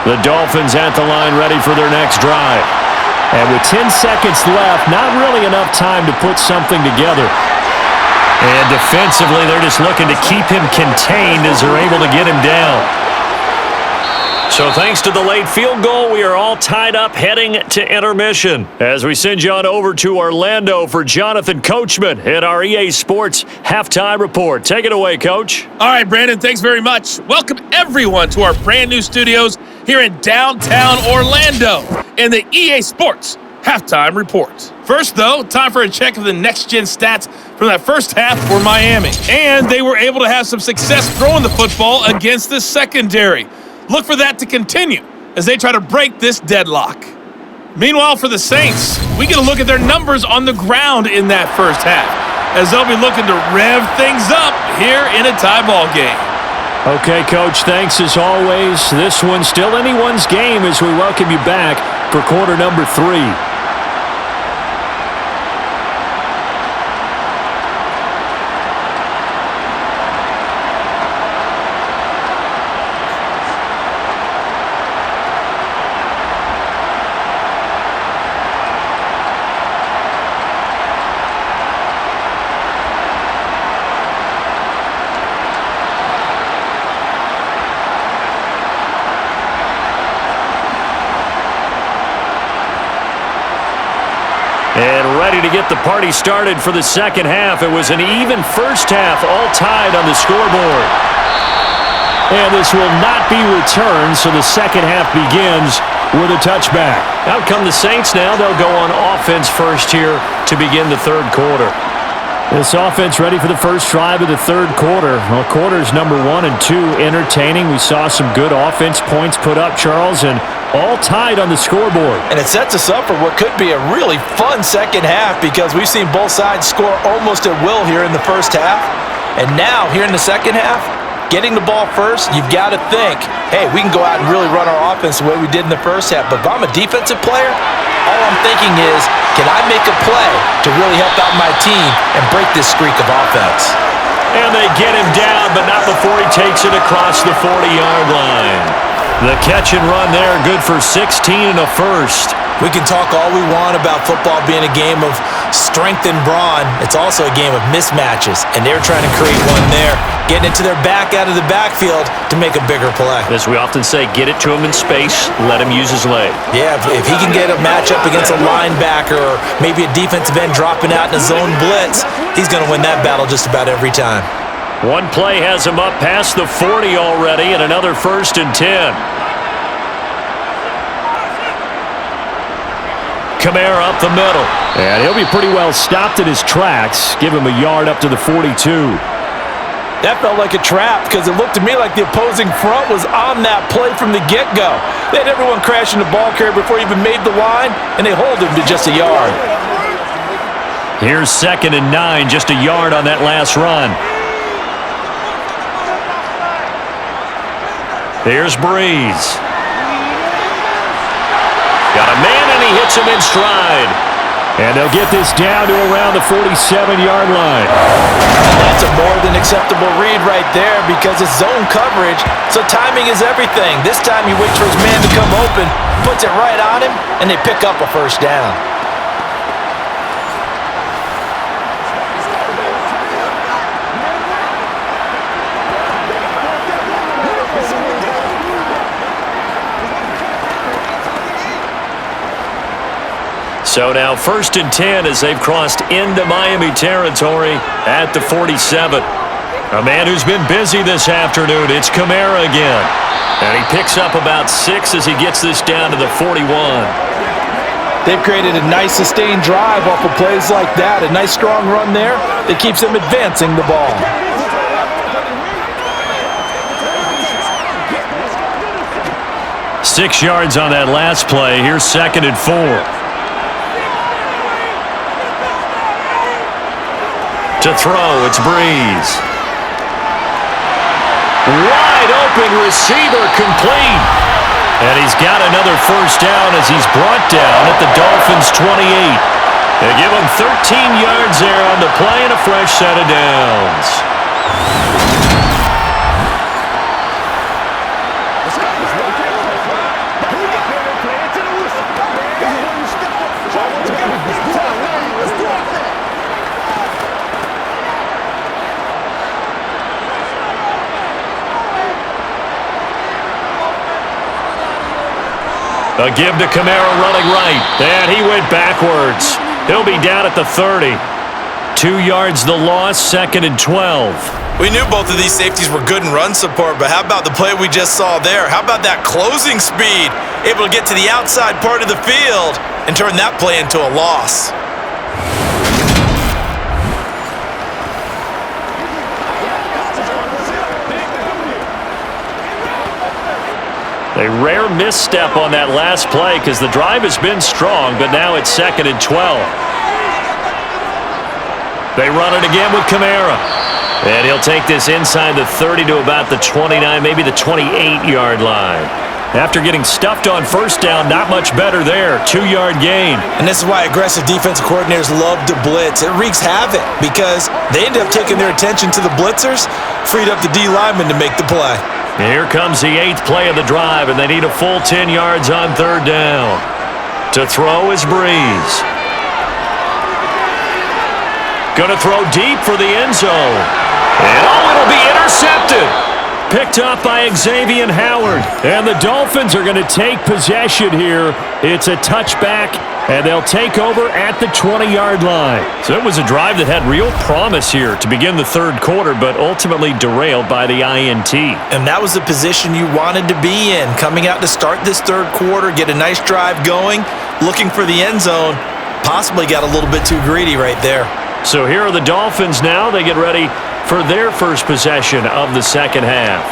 The Dolphins at the line ready for their next drive. And with 10 seconds left, not really enough time to put something together. And defensively, they're just looking to keep him contained as they're able to get him down. So thanks to the late field goal, we are all tied up heading to intermission. As we send you on over to Orlando for Jonathan Coachman at our EA Sports Halftime Report. Take it away, Coach. All right, Brandon, thanks very much. Welcome everyone to our brand new studios here in downtown Orlando in the EA Sports Halftime Report. First, though, time for a check of the next-gen stats from that first half for Miami. And they were able to have some success throwing the football against the secondary. Look for that to continue as they try to break this deadlock. Meanwhile, for the Saints, we get a look at their numbers on the ground in that first half, as they'll be looking to rev things up here in a tie ball game. Okay, Coach, thanks as always. This one's still anyone's game as we welcome you back for quarter number 3. And ready to get the party started for the second half. It was an even first half, all tied on the scoreboard. And this will not be returned, so the second half begins with a touchback. Out come the Saints now. They'll go on offense first here to begin the third quarter. This offense ready for the first drive of the third quarter. Well, quarters number 1 and 2 entertaining. We saw some good offense points put up, Charles, and all tied on the scoreboard. And it sets us up for what could be a really fun second half because we've seen both sides score almost at will here in the first half. And now, here in the second half, getting the ball first, you've got to think, hey, we can go out and really run our offense the way we did in the first half. But if I'm a defensive player, all I'm thinking is, can I make a play to really help out my team and break this streak of offense? And they get him down, but not before he takes it across the 40-yard line. The catch and run there, good for 16 and a first. We can talk all we want about football being a game of strength and brawn. It's also a game of mismatches, and they're trying to create one there, getting it to their back out of the backfield to make a bigger play. As we often say, get it to him in space, let him use his leg. Yeah, if he can get a matchup against a linebacker or maybe a defensive end dropping out in a zone blitz, he's going to win that battle just about every time. One play has him up past the 40 already, and another 1st and 10. Kamara up the middle. And he'll be pretty well stopped in his tracks. Give him a yard up to the 42. That felt like a trap because it looked to me like the opposing front was on that play from the get-go. They had everyone crashing the ball carrier before he even made the line, and they hold him to just a yard. Here's 2nd and 9, just a yard on that last run. Here's Breeze. Got a man, and he hits him in stride. And they'll get this down to around the 47-yard line. That's a more than acceptable read right there because it's zone coverage, so timing is everything. This time he waits for his man to come open, puts it right on him, and they pick up a first down. So now 1st and 10 as they've crossed into Miami territory at the 47. A man who's been busy this afternoon, it's Kamara again. And he picks up about 6 as he gets this down to the 41. They've created a nice sustained drive off of plays like that. A nice strong run there that keeps them advancing the ball. Six yards on that last play. Here's 2nd and 4. To throw, it's Breeze. Wide open receiver, complete. And he's got another first down as he's brought down at the Dolphins' 28. They give him 13 yards there on the play and a fresh set of downs. A give to Kamara running right. And he went backwards. He'll be down at the 30. 2 yards the loss, 2nd and 12. We knew both of these safeties were good in run support, but how about the play we just saw there? How about that closing speed? Able to get to the outside part of the field and turn that play into a loss. A rare misstep on that last play because the drive has been strong, but now it's 2nd and 12. They run it again with Kamara. And he'll take this inside the 30 to about the 29, maybe the 28-yard line. After getting stuffed on first down, not much better there. 2-yard gain. And this is why aggressive defensive coordinators love to blitz. It wreaks havoc because they end up taking their attention to the blitzers, freed up the D lineman to make the play. Here comes the 8th play of the drive, and they need a full 10 yards on 3rd down. To throw is Breeze. Going to throw deep for the end zone. And it'll be intercepted. Picked up by Xavier Howard. And the Dolphins are going to take possession here. It's a touchback, and they'll take over at the 20-yard line. So it was a drive that had real promise here to begin the 3rd quarter, but ultimately derailed by the INT. And that was the position you wanted to be in. Coming out to start this 3rd quarter, get a nice drive going, looking for the end zone. Possibly got a little bit too greedy right there. So here are the Dolphins now. They get ready for their first possession of the 2nd half.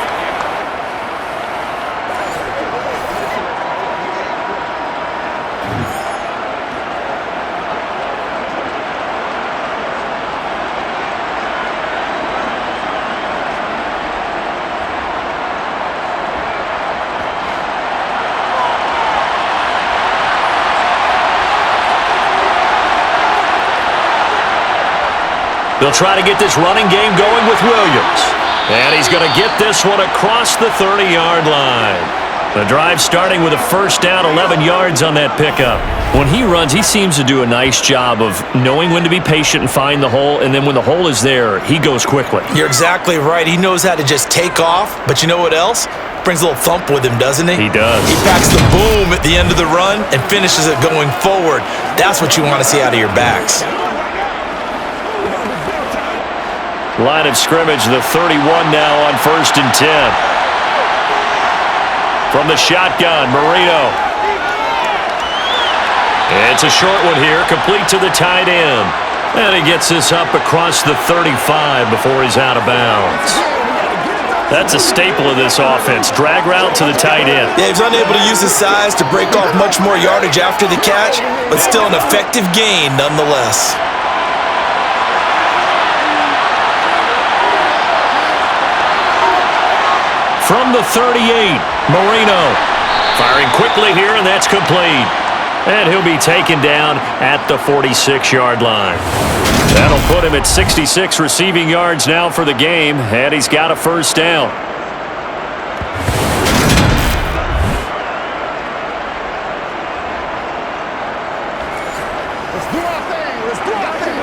They'll try to get this running game going with Williams. And he's going to get this one across the 30-yard line. The drive starting with a first down, 11 yards on that pickup. When he runs, he seems to do a nice job of knowing when to be patient and find the hole, and then when the hole is there, he goes quickly. You're exactly right. He knows how to just take off, but you know what else? Brings a little thump with him, doesn't he? He does. He packs the boom at the end of the run and finishes it going forward. That's what you want to see out of your backs. Line of scrimmage, the 31 now on 1st and 10. From the shotgun, Marino. It's a short one here, complete to the tight end. And he gets this up across the 35 before he's out of bounds. That's a staple of this offense, drag route to the tight end. Yeah, he's unable to use his size to break off much more yardage after the catch, but still an effective gain nonetheless. From the 38, Marino firing quickly here, and that's complete. And he'll be taken down at the 46-yard line. That'll put him at 66 receiving yards now for the game, and he's got a first down. Let's do our thing. Let's do our thing.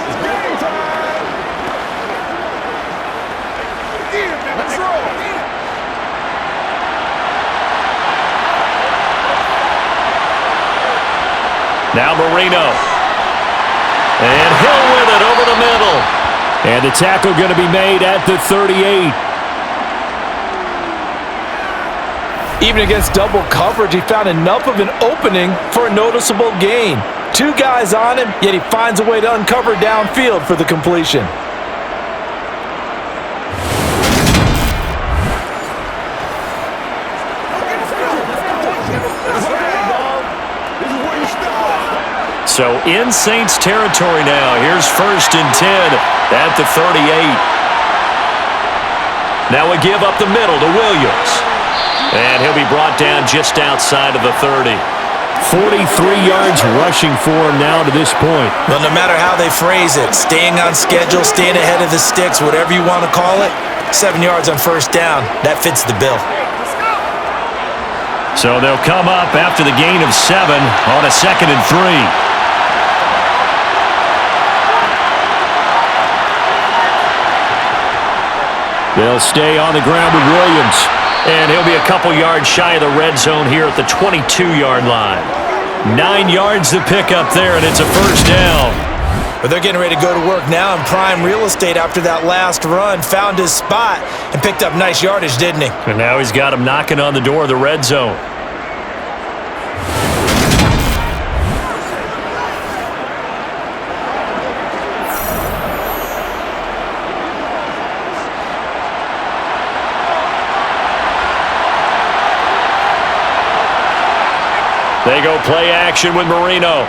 It's game time. Let's roll. Now Marino. And Hill with it over the middle. And the tackle going to be made at the 38. Even against double coverage, he found enough of an opening for a noticeable gain. 2 guys on him, yet he finds a way to uncover downfield for the completion. So in Saints territory now. Here's 1st and 10 at the 38. Now a give up the middle to Williams. And he'll be brought down just outside of the 30. 43 yards rushing for him now to this point. Well, no matter how they phrase it, staying on schedule, staying ahead of the sticks, whatever you want to call it, 7 yards on first down, that fits the bill. So they'll come up after the gain of 7 on a 2nd and 3. They'll stay on the ground with Williams. And he'll be a couple yards shy of the red zone here at the 22-yard line. 9 yards to pick up there, and it's a first down. But they're getting ready to go to work now in prime real estate after that last run. Found his spot and picked up nice yardage, didn't he? And now he's got him knocking on the door of the red zone. They go play action with Marino.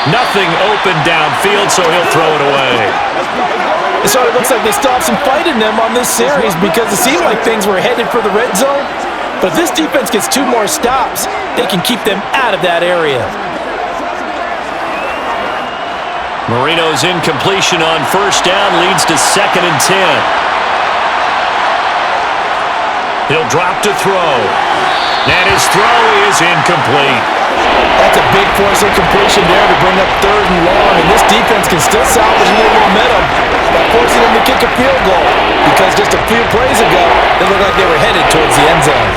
Nothing open downfield, so he'll throw it away. So it looks like they still have some fight in them on this series because it seemed like things were headed for the red zone. But if this defense gets 2 more stops, they can keep them out of that area. Marino's incompletion on first down leads to 2nd and 10. He'll drop to throw. And his throw is incomplete. That's a big force incompletion there to bring up 3rd and long. And this defense can still salvage a little momentum by forcing them to kick a field goal. Because just a few plays ago, they looked like they were headed towards the end zone.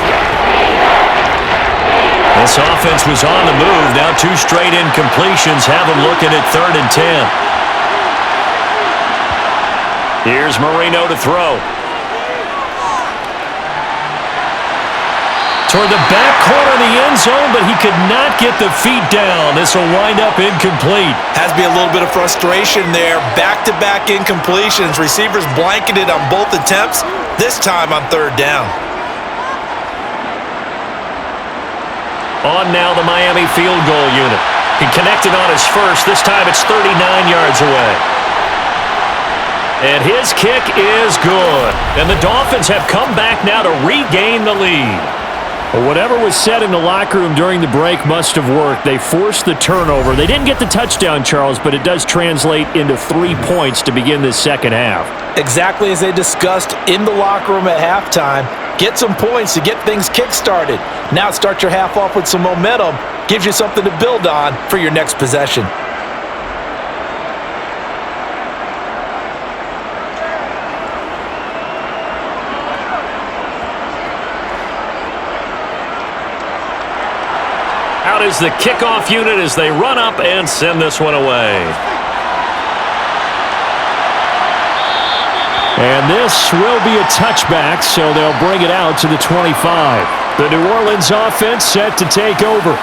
This offense was on the move. Now 2 straight incompletions have them looking at 3rd and 10. Here's Marino to throw. Toward the back corner of the end zone, but he could not get the feet down. This will wind up incomplete. Has to be a little bit of frustration there. Back-to-back incompletions. Receivers blanketed on both attempts, this time on 3rd down. On now the Miami field goal unit. He connected on his first. This time it's 39 yards away. And his kick is good. And the Dolphins have come back now to regain the lead. But whatever was said in the locker room during the break must have worked. They forced the turnover. They didn't get the touchdown, Charles, but it does translate into 3 points to begin this second half. Exactly as they discussed in the locker room at halftime. Get some points to get things kick-started. Now start your half off with some momentum. Gives you something to build on for your next possession. Out is the kickoff unit as they run up and send this one away. And this will be a touchback, so they'll bring it out to the 25. The New Orleans offense set to take over.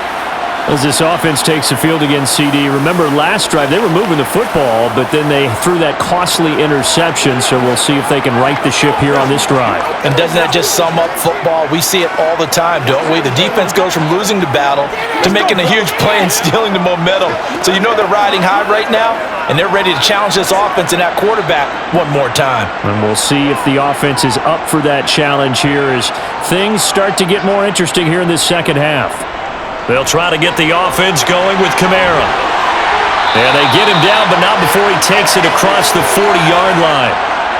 As this offense takes the field against CD. Remember, last drive, they were moving the football, but then they threw that costly interception, so we'll see if they can right the ship here on this drive. And doesn't that just sum up football? We see it all the time, don't we? The defense goes from losing the battle to making a huge play and stealing the momentum. So you know they're riding high right now, and they're ready to challenge this offense and that quarterback one more time. And we'll see if the offense is up for that challenge here as things start to get more interesting here in this second half. They'll try to get the offense going with Kamara. And they get him down, but not before he takes it across the 40-yard line.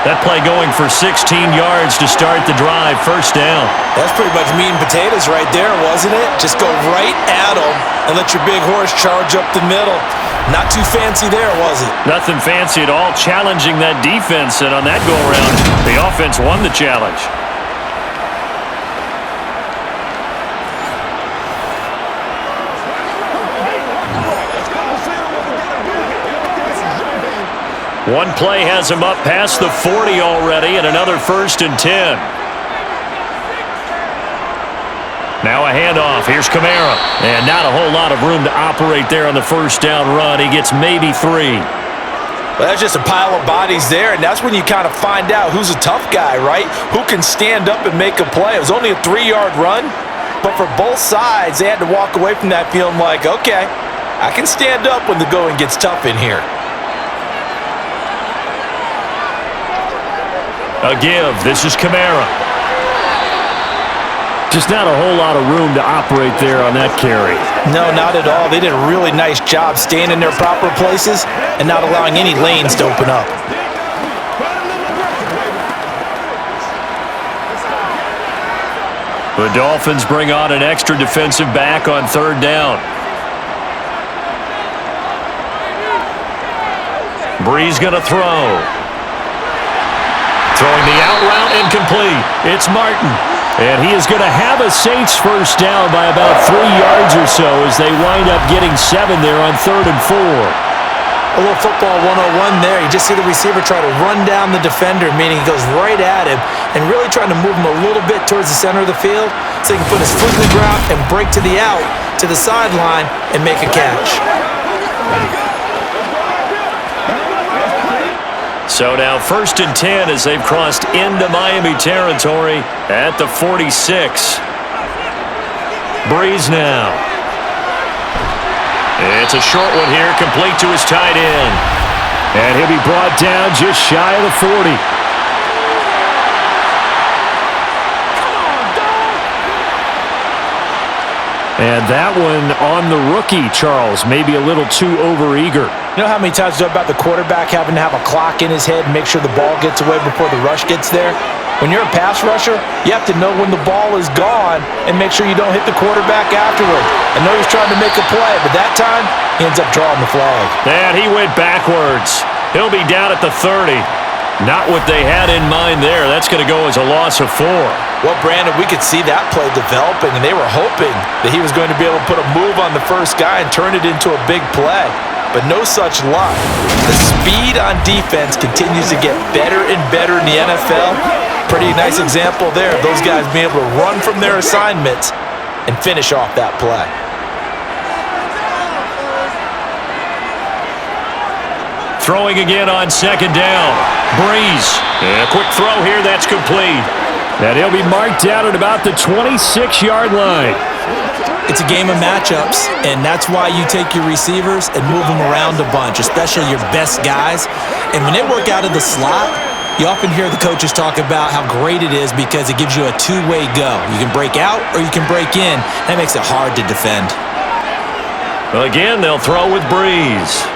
That play going for 16 yards to start the drive, first down. That's pretty much meat and potatoes right there, wasn't it? Just go right at him and let your big horse charge up the middle. Not too fancy there, was it? Nothing fancy at all, challenging that defense, and on that go-around, the offense won the challenge. One play has him up past the 40 already, and another 1st and 10. Now a handoff. Here's Kamara. And not a whole lot of room to operate there on the first down run. He gets maybe 3. Well, that's just a pile of bodies there, and that's when you kind of find out who's a tough guy, right? Who can stand up and make a play. It was only a 3-yard run, but for both sides, they had to walk away from that feeling like, okay, I can stand up when the going gets tough in here. A give. This is Kamara. Just not a whole lot of room to operate there on that carry. No, not at all. They did a really nice job staying in their proper places and not allowing any lanes to open up. The Dolphins bring on an extra defensive back on 3rd down. Breeze going to throw. Out route and complete. It's Martin. And he is going to have a Saints first down by about 3 yards or so as they wind up getting 7 there on 3rd and 4. A little football 101 there. You just see the receiver try to run down the defender, meaning he goes right at him and really trying to move him a little bit towards the center of the field so he can put his foot in the ground and break to the out, to the sideline, and make a catch. So now 1st and 10 as they've crossed into Miami territory at the 46. Breeze now. It's a short one here, complete to his tight end. And he'll be brought down just shy of the 40. And that one on the rookie, Charles, maybe a little too overeager. You know how many times we talk about the quarterback having to have a clock in his head and make sure the ball gets away before the rush gets there? When you're a pass rusher, you have to know when the ball is gone and make sure you don't hit the quarterback afterward. I know he's trying to make a play, but that time, he ends up drawing the flag. And he went backwards. He'll be down at the 30. Not what they had in mind there. That's going to go as a loss of 4. Well, Brandon, we could see that play developing, and they were hoping that he was going to be able to put a move on the first guy and turn it into a big play. But no such luck. The speed on defense continues to get better and better in the NFL. Pretty nice example there of those guys being able to run from their assignments and finish off that play. Throwing again on 2nd down. Breeze. And a quick throw here. That's complete. And he'll be marked down at about the 26-yard line. It's a game of matchups, and that's why you take your receivers and move them around a bunch, especially your best guys. And when they work out of the slot, you often hear the coaches talk about how great it is because it gives you a two-way go. You can break out or you can break in. That makes it hard to defend. Again, they'll throw with Breeze.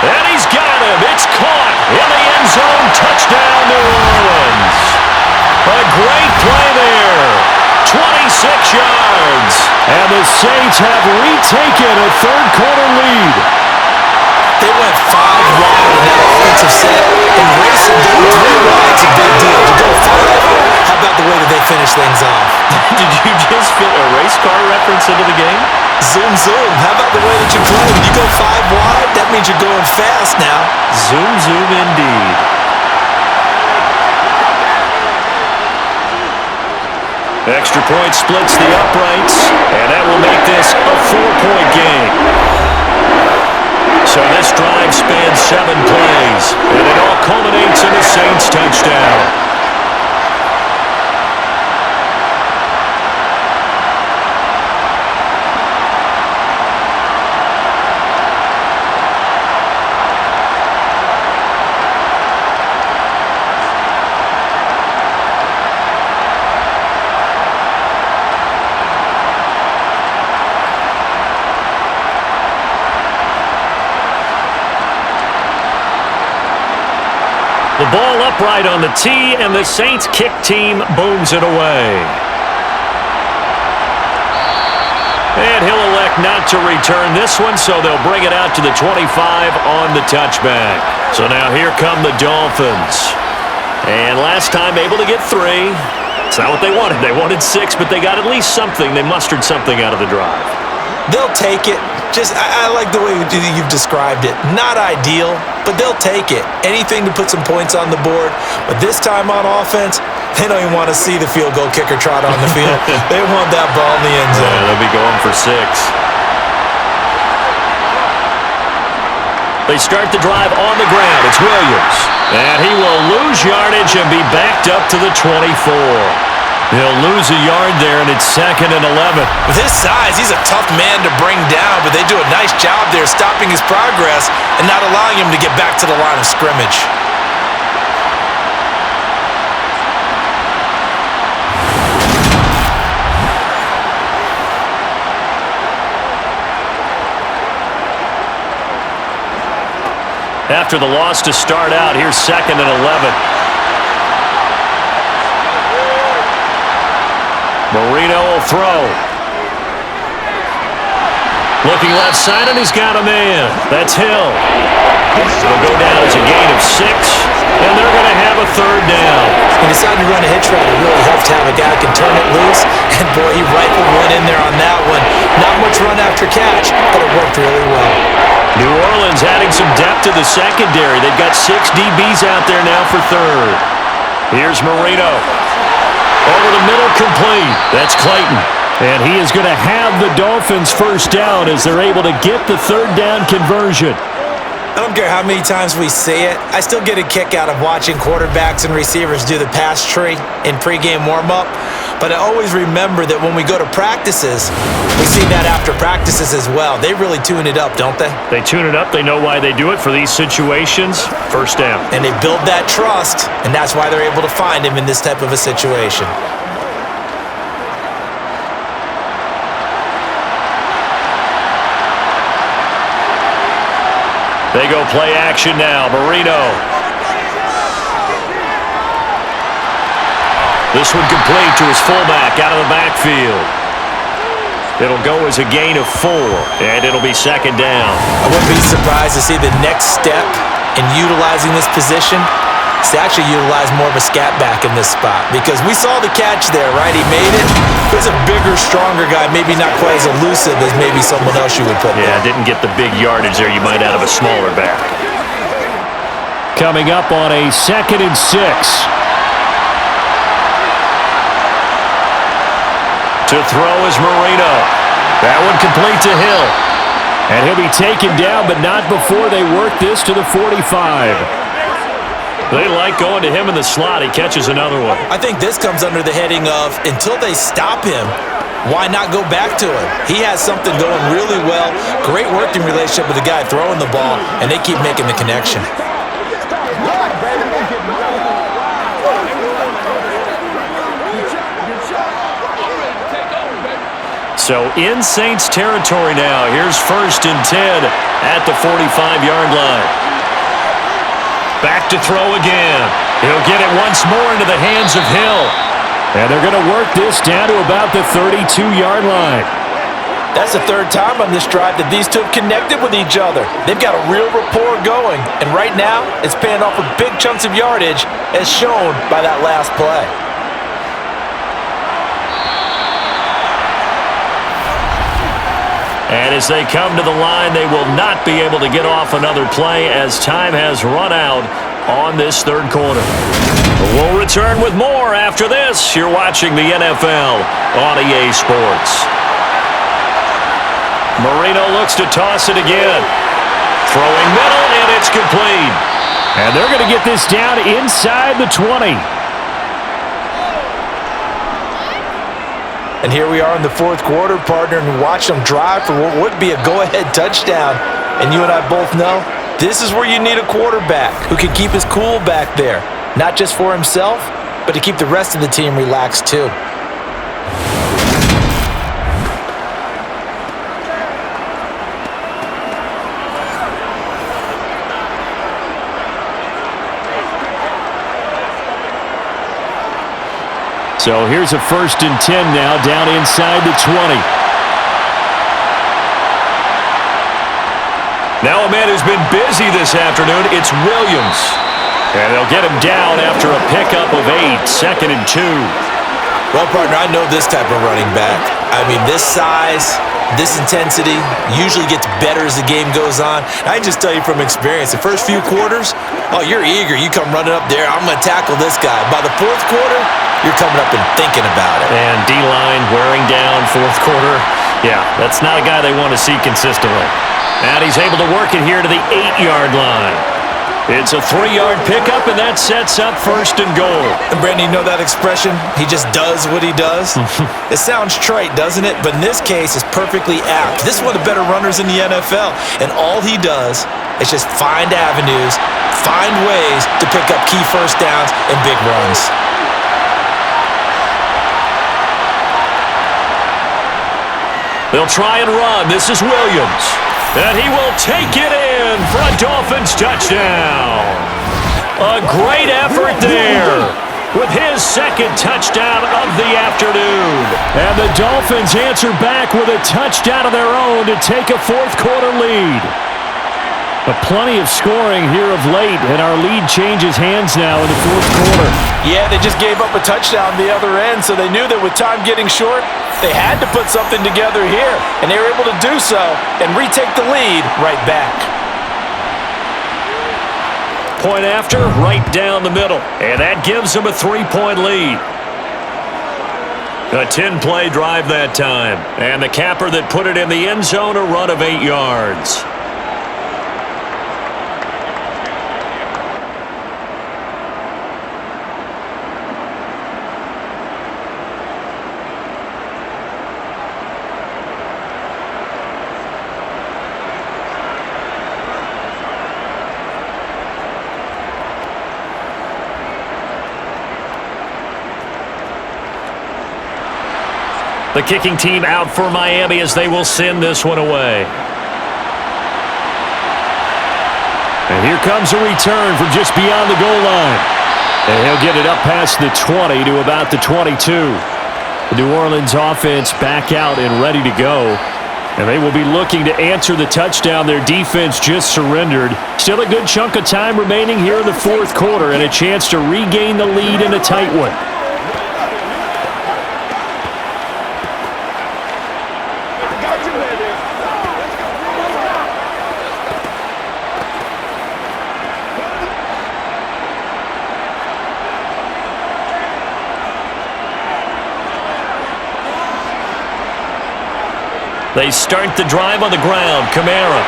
And he's got him. It's caught in the end zone. Touchdown, New Orleans. A great play there. 26 yards. And the Saints have retaken a third-quarter lead. They went 5 wide in that offensive set, and racing down 3 wide's a big deal. To go 5, how about the way that they finish things off? Did you just fit a race car reference into the game? Zoom, zoom. How about the way that you play? When you go 5 wide, that means you're going fast now. Zoom, zoom indeed. Extra point splits the uprights, and that will make this a 4-point game. So this drive spans 7 plays, and it all culminates in a Saints touchdown. The ball upright on the tee, and the Saints kick team booms it away. And he'll elect not to return this one, so they'll bring it out to the 25 on the touchback. So now here come the Dolphins. And last time able to get 3. It's not what they wanted. They wanted 6, but they got at least something. They mustered something out of the drive. They'll take it. I like the way you've described it. Not ideal, but they'll take it. Anything to put some points on the board. But this time on offense, they don't even want to see the field goal kicker trot on the field. They want that ball in the end zone. Yeah, they'll be going for 6. They start the drive on the ground. It's Williams. And he will lose yardage and be backed up to the 24. He'll lose a yard there, and it's 2nd and 11. With his size, he's a tough man to bring down, but they do a nice job there stopping his progress and not allowing him to get back to the line of scrimmage. After the loss to start out, here's 2nd and 11. Marino will throw. Looking left side, and he's got a man. That's Hill. It'll go down as a gain of 6, and they're going to have a third down. He decided to run a hitch route. It really helps to have a guy who can turn it loose. And, boy, he rifled one in there on that one. Not much run after catch, but it worked really well. New Orleans adding some depth to the secondary. They've got 6 DBs out there now for third. Here's Marino. Over the middle, complete. That's Clayton. And he is going to have the Dolphins first down as they're able to get the third down conversion. I don't care how many times we say it, I still get a kick out of watching quarterbacks and receivers do the pass tree in pregame warm-up. But I always remember that when we go to practices, we see that after practices as well. They really tune it up, don't they? They tune it up. They know why they do it for these situations. First down. And they build that trust, and that's why they're able to find him in this type of a situation. They go play action now. Marino. This one complete to his fullback out of the backfield. It'll go as a gain of 4, and it'll be second down. I wouldn't be surprised to see the next step in utilizing this position is to actually utilize more of a scat back in this spot, because we saw the catch there, right? He made it. He's a bigger, stronger guy, maybe not quite as elusive as maybe someone else you would put there. Yeah, didn't get the big yardage there you might out of a smaller back. Coming up on a 2nd and 6. To throw is Marino. That one complete to Hill. And he'll be taken down, but not before they work this to the 45. They like going to him in the slot. He catches another one. I think this comes under the heading of, until they stop him, why not go back to him? He has something going really well. Great working relationship with the guy throwing the ball, and they keep making the connection. So in Saints territory now. Here's 1st and 10 at the 45-yard line. Back to throw again. He'll get it once more into the hands of Hill. And they're going to work this down to about the 32-yard line. That's the 3rd time on this drive that these two have connected with each other. They've got a real rapport going. And right now, it's paying off with big chunks of yardage, as shown by that last play. And as they come to the line, they will not be able to get off another play as time has run out on this 3rd quarter. We'll return with more after this. You're watching the NFL on EA Sports. Marino looks to toss it again. Throwing middle, and it's complete. And they're going to get this down inside the 20. And here we are in the 4th quarter, partner, and watch them drive for what would be a go-ahead touchdown. And you and I both know this is where you need a quarterback who can keep his cool back there. Not just for himself, but to keep the rest of the team relaxed too. So here's a 1st and 10 now, down inside the 20. Now a man who's been busy this afternoon, it's Williams. And they'll get him down after a pickup of 8, 2nd and 2. Well, partner, I know this type of running back. I mean, this size, this intensity usually gets better as the game goes on. I can just tell you from experience, the first few quarters, oh, you're eager. You come running up there, I'm going to tackle this guy. By the 4th quarter, you're coming up and thinking about it. And D-line wearing down 4th quarter. Yeah, that's not a guy they want to see consistently. And he's able to work it here to the 8-yard line. It's a 3-yard pickup, and that sets up 1st and goal. And Brandon, you know that expression? He just does what he does? It sounds trite, doesn't it? But in this case, it's perfectly apt. This is one of the better runners in the NFL. And all he does is just find avenues, find ways to pick up key first downs and big runs. They'll try and run. This is Williams. And he will take it in for a Dolphins touchdown. A great effort there with his 2nd touchdown of the afternoon. And the Dolphins answer back with a touchdown of their own to take a 4th quarter lead. But plenty of scoring here of late, and our lead changes hands now in the fourth quarter. Yeah, they just gave up a touchdown the other end, so they knew that with time getting short, they had to put something together here, and they were able to do so and retake the lead right back. Point after, right down the middle, and that gives them a 3-point lead. A 10-play drive that time, and the capper that put it in the end zone, a run of 8 yards. The kicking team out for Miami as they will send this one away. And here comes a return from just beyond the goal line. And he'll get it up past the 20 to about the 22. The New Orleans offense back out and ready to go. And they will be looking to answer the touchdown their defense just surrendered. Still a good chunk of time remaining here in the fourth quarter and a chance to regain the lead in a tight one. They start the drive on the ground, Kamara.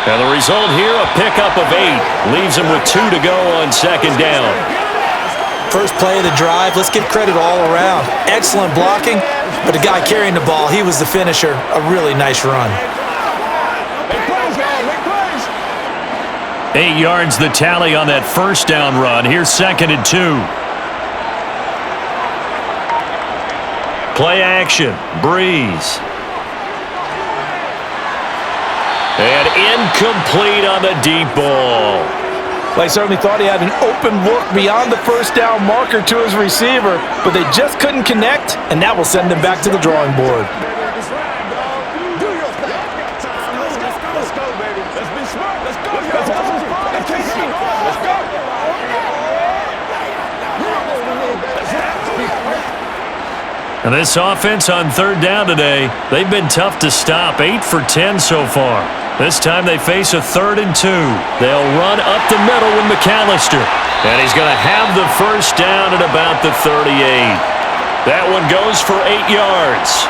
And the result here, a pickup of 8. Leaves them with 2 to go on second down. First play of the drive, let's give credit all around. Excellent blocking, but the guy carrying the ball, he was the finisher. A really nice run. Make plays, y'all. Make plays. 8 yards the tally on that first down run. Here's second and 2. Play action, Breeze. And incomplete on the deep ball. They certainly thought he had an open look beyond the first down marker to his receiver, but they just couldn't connect, and that will send them back to the drawing board. Do your thing. Let's go, baby. Let's be smart. Let's go. Let's go. Let's go. And this offense on third down today, they've been tough to stop. 8 for 10 so far. This time they face a 3rd and 2. They'll run up the middle with McAllister. And he's going to have the first down at about the 38. That one goes for 8 yards.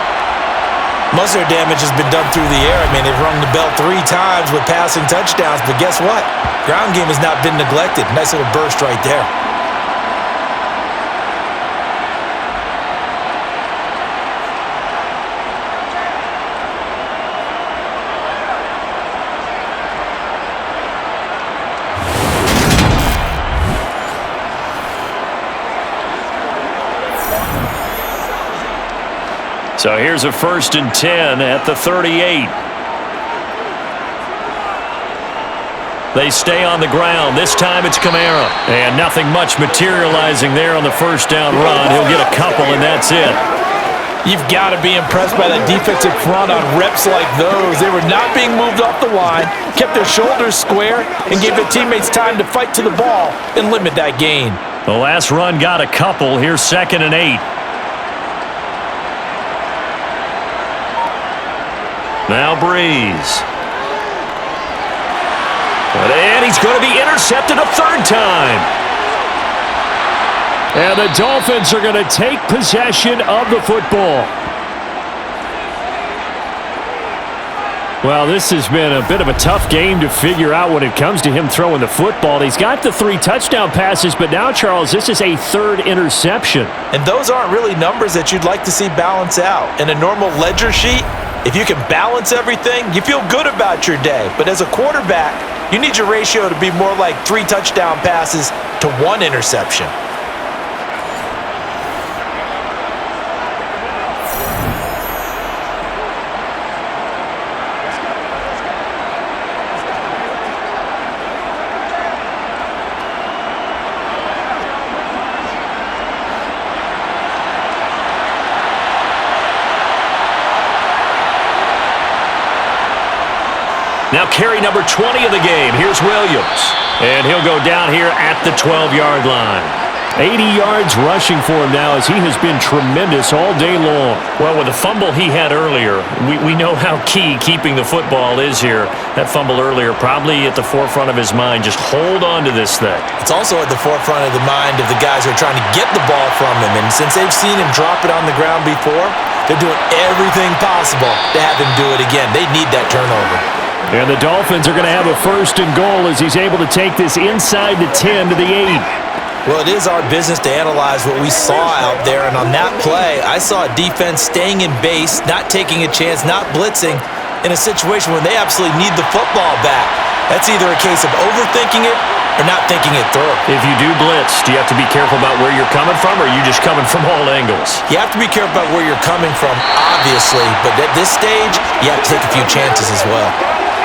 Most of their damage has been done through the air. I mean, they've rung the bell 3 times with passing touchdowns, but guess what? Ground game has not been neglected. Nice little burst right there. So here's a 1st and 10 at the 38. They stay on the ground. This time it's Kamara. And nothing much materializing there on the first down run. He'll get a couple, and that's it. You've got to be impressed by that defensive front on reps like those. They were not being moved off the line, kept their shoulders square, and gave their teammates time to fight to the ball and limit that gain. The last run got a couple. Here's 2nd and 8. Now Breeze. And he's going to be intercepted a 3rd time. And the Dolphins are going to take possession of the football. Well, this has been a bit of a tough game to figure out when it comes to him throwing the football. He's got the 3 touchdown passes, but now, Charles, this is a 3rd interception. And those aren't really numbers that you'd like to see balance out. In a normal ledger sheet, if you can balance everything, you feel good about your day. But as a quarterback, you need your ratio to be more like 3 touchdown passes to 1 interception. Now carry number 20 of the game. Here's Williams. And he'll go down here at the 12-yard line. 80 yards rushing for him now as he has been tremendous all day long. Well, with the fumble he had earlier, we know how key keeping the football is here. That fumble earlier probably at the forefront of his mind. Just hold on to this thing. It's also at the forefront of the mind of the guys who are trying to get the ball from him. And since they've seen him drop it on the ground before, they're doing everything possible to have him do it again. They need that turnover. And the Dolphins are going to have a 1st and goal as he's able to take this inside the 10 to the 8. Well, it is our business to analyze what we saw out there, and on that play, I saw a defense staying in base, not taking a chance, not blitzing, in a situation where they absolutely need the football back. That's either a case of overthinking it or not thinking it through. If you do blitz, do you have to be careful about where you're coming from, or are you just coming from all angles? You have to be careful about where you're coming from, obviously, but at this stage, you have to take a few chances as well.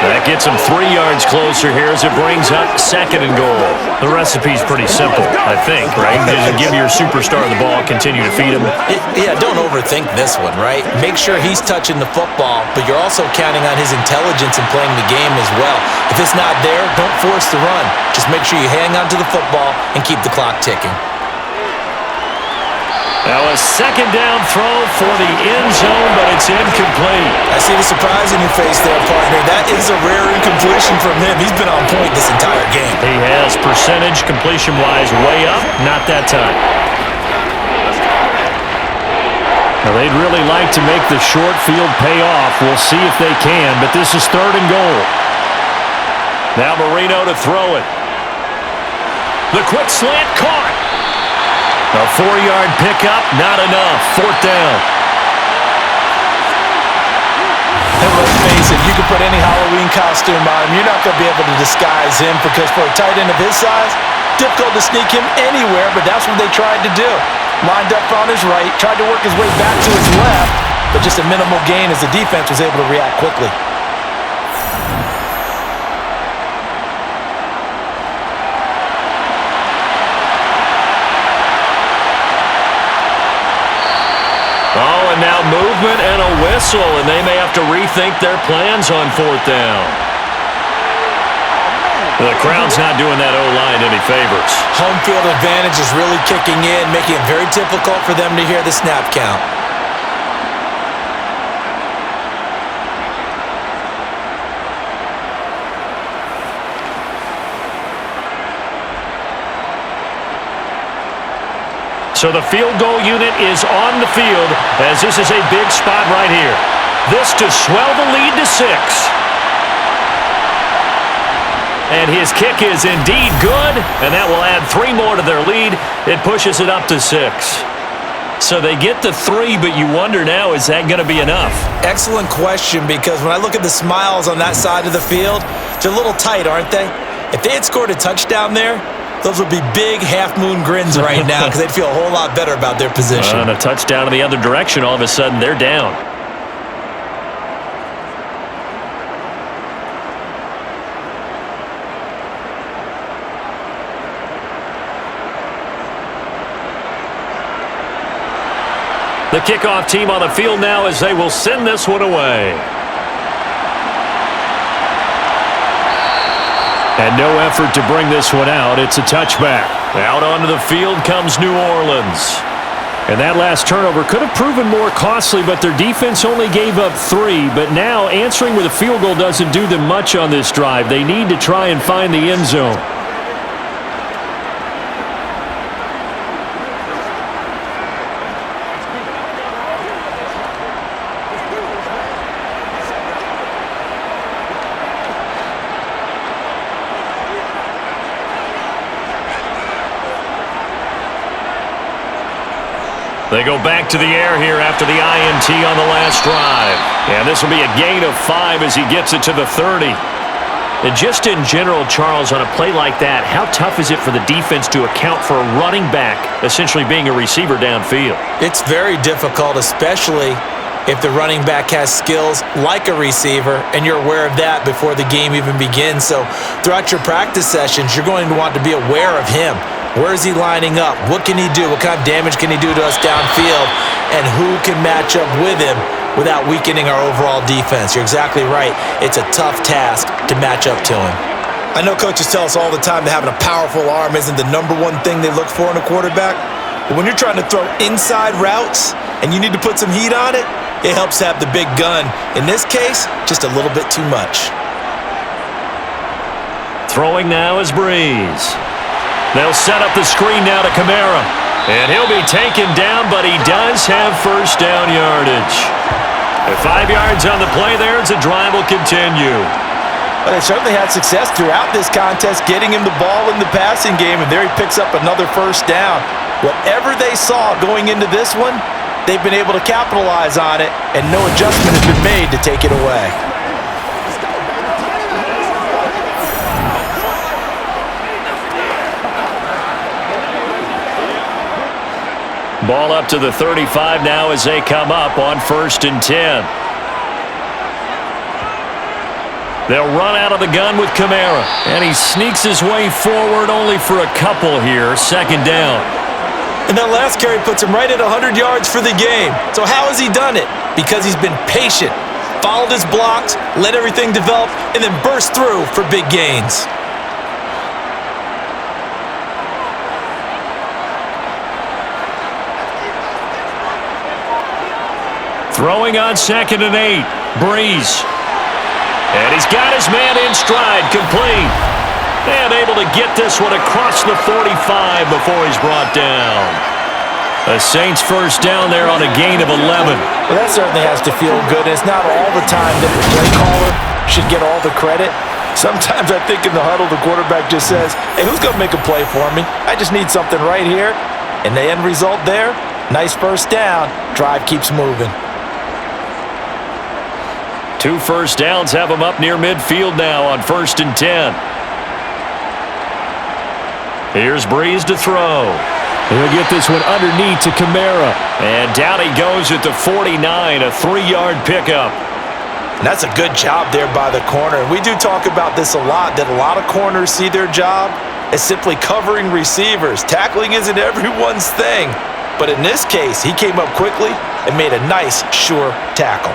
That gets him 3 yards closer here as it brings up 2nd and goal. The recipe's pretty simple, I think, right? Just give your superstar the ball, continue to feed him. Yeah, don't overthink this one, right? Make sure he's touching the football, but you're also counting on his intelligence in playing the game as well. If it's not there, don't force the run. Just make sure you hang on to the football and keep the clock ticking. Now a 2nd down throw for the end zone, but it's incomplete. I see the surprise in your face there, partner. That is a rare incompletion from him. He's been on point this entire game. He has percentage completion-wise way up. Not that time. Now they'd really like to make the short field pay off. We'll see if they can, but this is 3rd and goal. Now Marino to throw it. The quick slant caught. A 4-yard pickup, not enough. 4th down. And let's face it, you can put any Halloween costume on him. You're not going to be able to disguise him because for a tight end of his size, difficult to sneak him anywhere, but that's what they tried to do. Lined up on his right, tried to work his way back to his left, but just a minimal gain as the defense was able to react quickly. Oh, and now movement and a whistle, and they may have to rethink their plans on 4th down. The crowd's not doing that O-line any favors. Home field advantage is really kicking in, making it very difficult for them to hear the snap count. So the field goal unit is on the field as this is a big spot right here. This to swell the lead to 6. And his kick is indeed good, and that will add 3 more to their lead. It pushes it up to 6. So they get to 3, but you wonder now, is that going to be enough? Excellent question, because when I look at the smiles on that side of the field, they're a little tight, aren't they? If they had scored a touchdown there, those would be big half-moon grins right now because they'd feel a whole lot better about their position. And a touchdown in the other direction, all of a sudden they're down. The kickoff team on the field now as they will send this one away. And no effort to bring this one out. It's a touchback. Out onto the field comes New Orleans. And that last turnover could have proven more costly, but their defense only gave up 3. But now answering with a field goal doesn't do them much on this drive. They need to try and find the end zone. They go back to the air here after the INT on the last drive. And this will be a gain of 5 as he gets it to the 30. And just in general, Charles, on a play like that, how tough is it for the defense to account for a running back essentially being a receiver downfield? It's very difficult, especially if the running back has skills like a receiver, and you're aware of that before the game even begins. So throughout your practice sessions, you're going to want to be aware of him. Where is he lining up? What can he do? What kind of damage can he do to us downfield? And who can match up with him without weakening our overall defense. You're exactly right. It's a tough task to match up to him. I know coaches tell us all the time that having a powerful arm isn't the number one thing they look for in a quarterback. But when you're trying to throw inside routes and you need to put some heat on it, it helps to have the big gun. In this case, just a little bit too much. Throwing now is Breeze. They'll set up the screen now to Kamara. And he'll be taken down, but he does have first down yardage. With 5 yards on the play there, the drive will continue. But they certainly had success throughout this contest, getting him the ball in the passing game, and there he picks up another first down. Whatever they saw going into this one, they've been able to capitalize on it, and no adjustment has been made to take it away. Ball up to the 35 now as they come up on 1st and 10. They'll run out of the gun with Kamara, and he sneaks his way forward only for a couple here, 2nd down. And that last carry puts him right at 100 yards for the game. So how has he done it? Because he's been patient, followed his blocks, let everything develop, and then burst through for big gains. Throwing on 2nd and 8, Breeze. And he's got his man in stride, complete. And able to get this one across the 45 before he's brought down. The Saints first down there on a gain of 11. Well, that certainly has to feel good. It's not all the time that the play caller should get all the credit. Sometimes I think in the huddle, the quarterback just says, hey, who's going to make a play for me? I just need something right here. And the end result there, nice first down. Drive keeps moving. 2 first downs have him up near midfield now on 1st and 10. Here's Breeze to throw. He'll get this one underneath to Kamara. And down he goes at the 49, a 3-yard pickup. And that's a good job there by the corner. And we do talk about this a lot, that a lot of corners see their job as simply covering receivers. Tackling isn't everyone's thing. But in this case, he came up quickly and made a nice, sure tackle.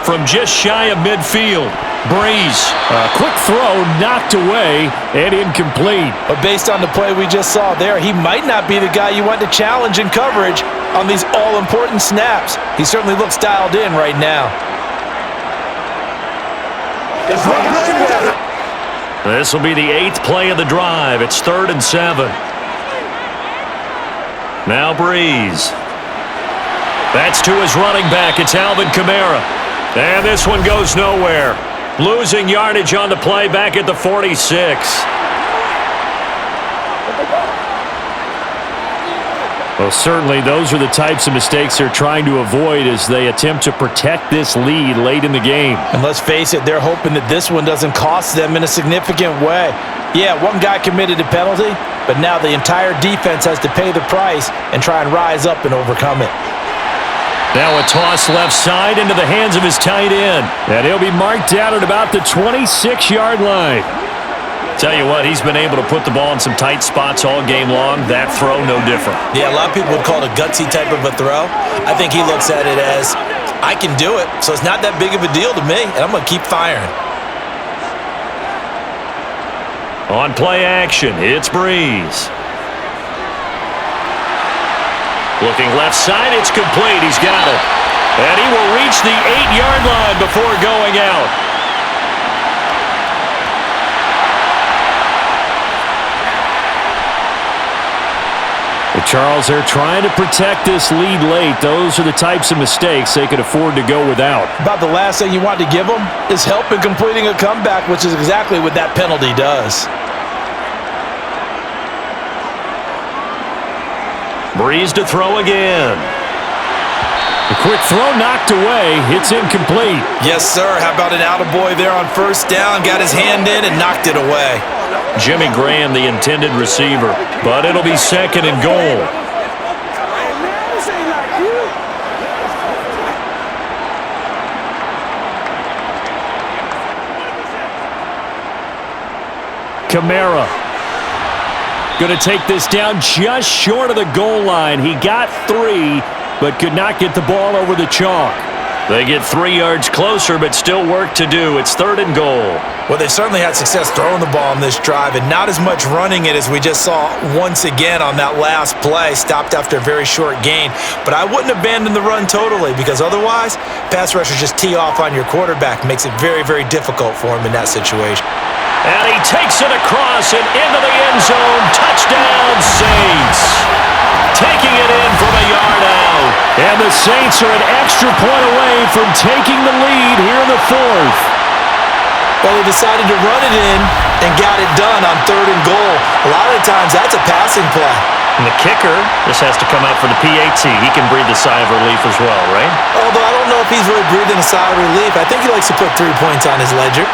From just shy of midfield, Breeze. A quick throw knocked away and incomplete. But based on the play we just saw there, he might not be the guy you want to challenge in coverage on these all-important snaps. He certainly looks dialed in right now. This will be the 8th play of the drive. It's 3rd and 7. Now Breeze. That's to his running back. It's Alvin Kamara. And this one goes nowhere. Losing yardage on the play back at the 46. Well, certainly those are the types of mistakes they're trying to avoid as they attempt to protect this lead late in the game. And let's face it, they're hoping that this one doesn't cost them in a significant way. Yeah, one guy committed a penalty, but now the entire defense has to pay the price and try and rise up and overcome it. Now a toss left side into the hands of his tight end. And he'll be marked out at about the 26-yard line. Tell you what, he's been able to put the ball in some tight spots all game long. That throw, no different. Yeah, a lot of people would call it a gutsy type of a throw. I think he looks at it as, I can do it, so it's not that big of a deal to me, and I'm going to keep firing. On play action, it's Breeze. Looking left side, it's complete. He's got it. And he will reach the 8-yard line before going out. Charles, they're trying to protect this lead late. Those are the types of mistakes they could afford to go without. About the last thing you want to give them is help in completing a comeback, which is exactly what that penalty does. Breeze to throw again. A quick throw knocked away. It's incomplete. Yes, sir. How about an attaboy there on first down? Got his hand in and knocked it away. Jimmy Graham, the intended receiver, but it'll be 2nd and goal. Kamara going to take this down just short of the goal line. He got 3, but could not get the ball over the chalk. They get 3 yards closer, but still work to do. It's 3rd and goal. Well, they've certainly had success throwing the ball on this drive and not as much running it as we just saw once again on that last play, stopped after a very short gain. But I wouldn't abandon the run totally, because otherwise, pass rushers just tee off on your quarterback. Makes it very, very difficult for him in that situation. And he takes it across and into the end zone. Touchdown, Saints. Taking it in from a yard out. And the Saints are an extra point away from taking the lead here in the 4th. Well, they decided to run it in and got it done on 3rd and goal. A lot of the times, that's a passing play. And the kicker, this has to come out for the PAT. He can breathe a sigh of relief as well, right? Although I don't know if he's really breathing a sigh of relief. I think he likes to put 3 points on his ledger.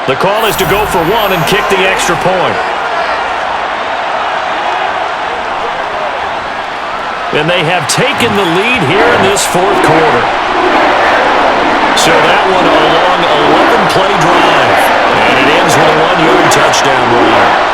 The call is to go for 1 and kick the extra point. And they have taken the lead here in this 4th quarter. So that one a long 11-play drive. And it ends with a 1-yard touchdown run.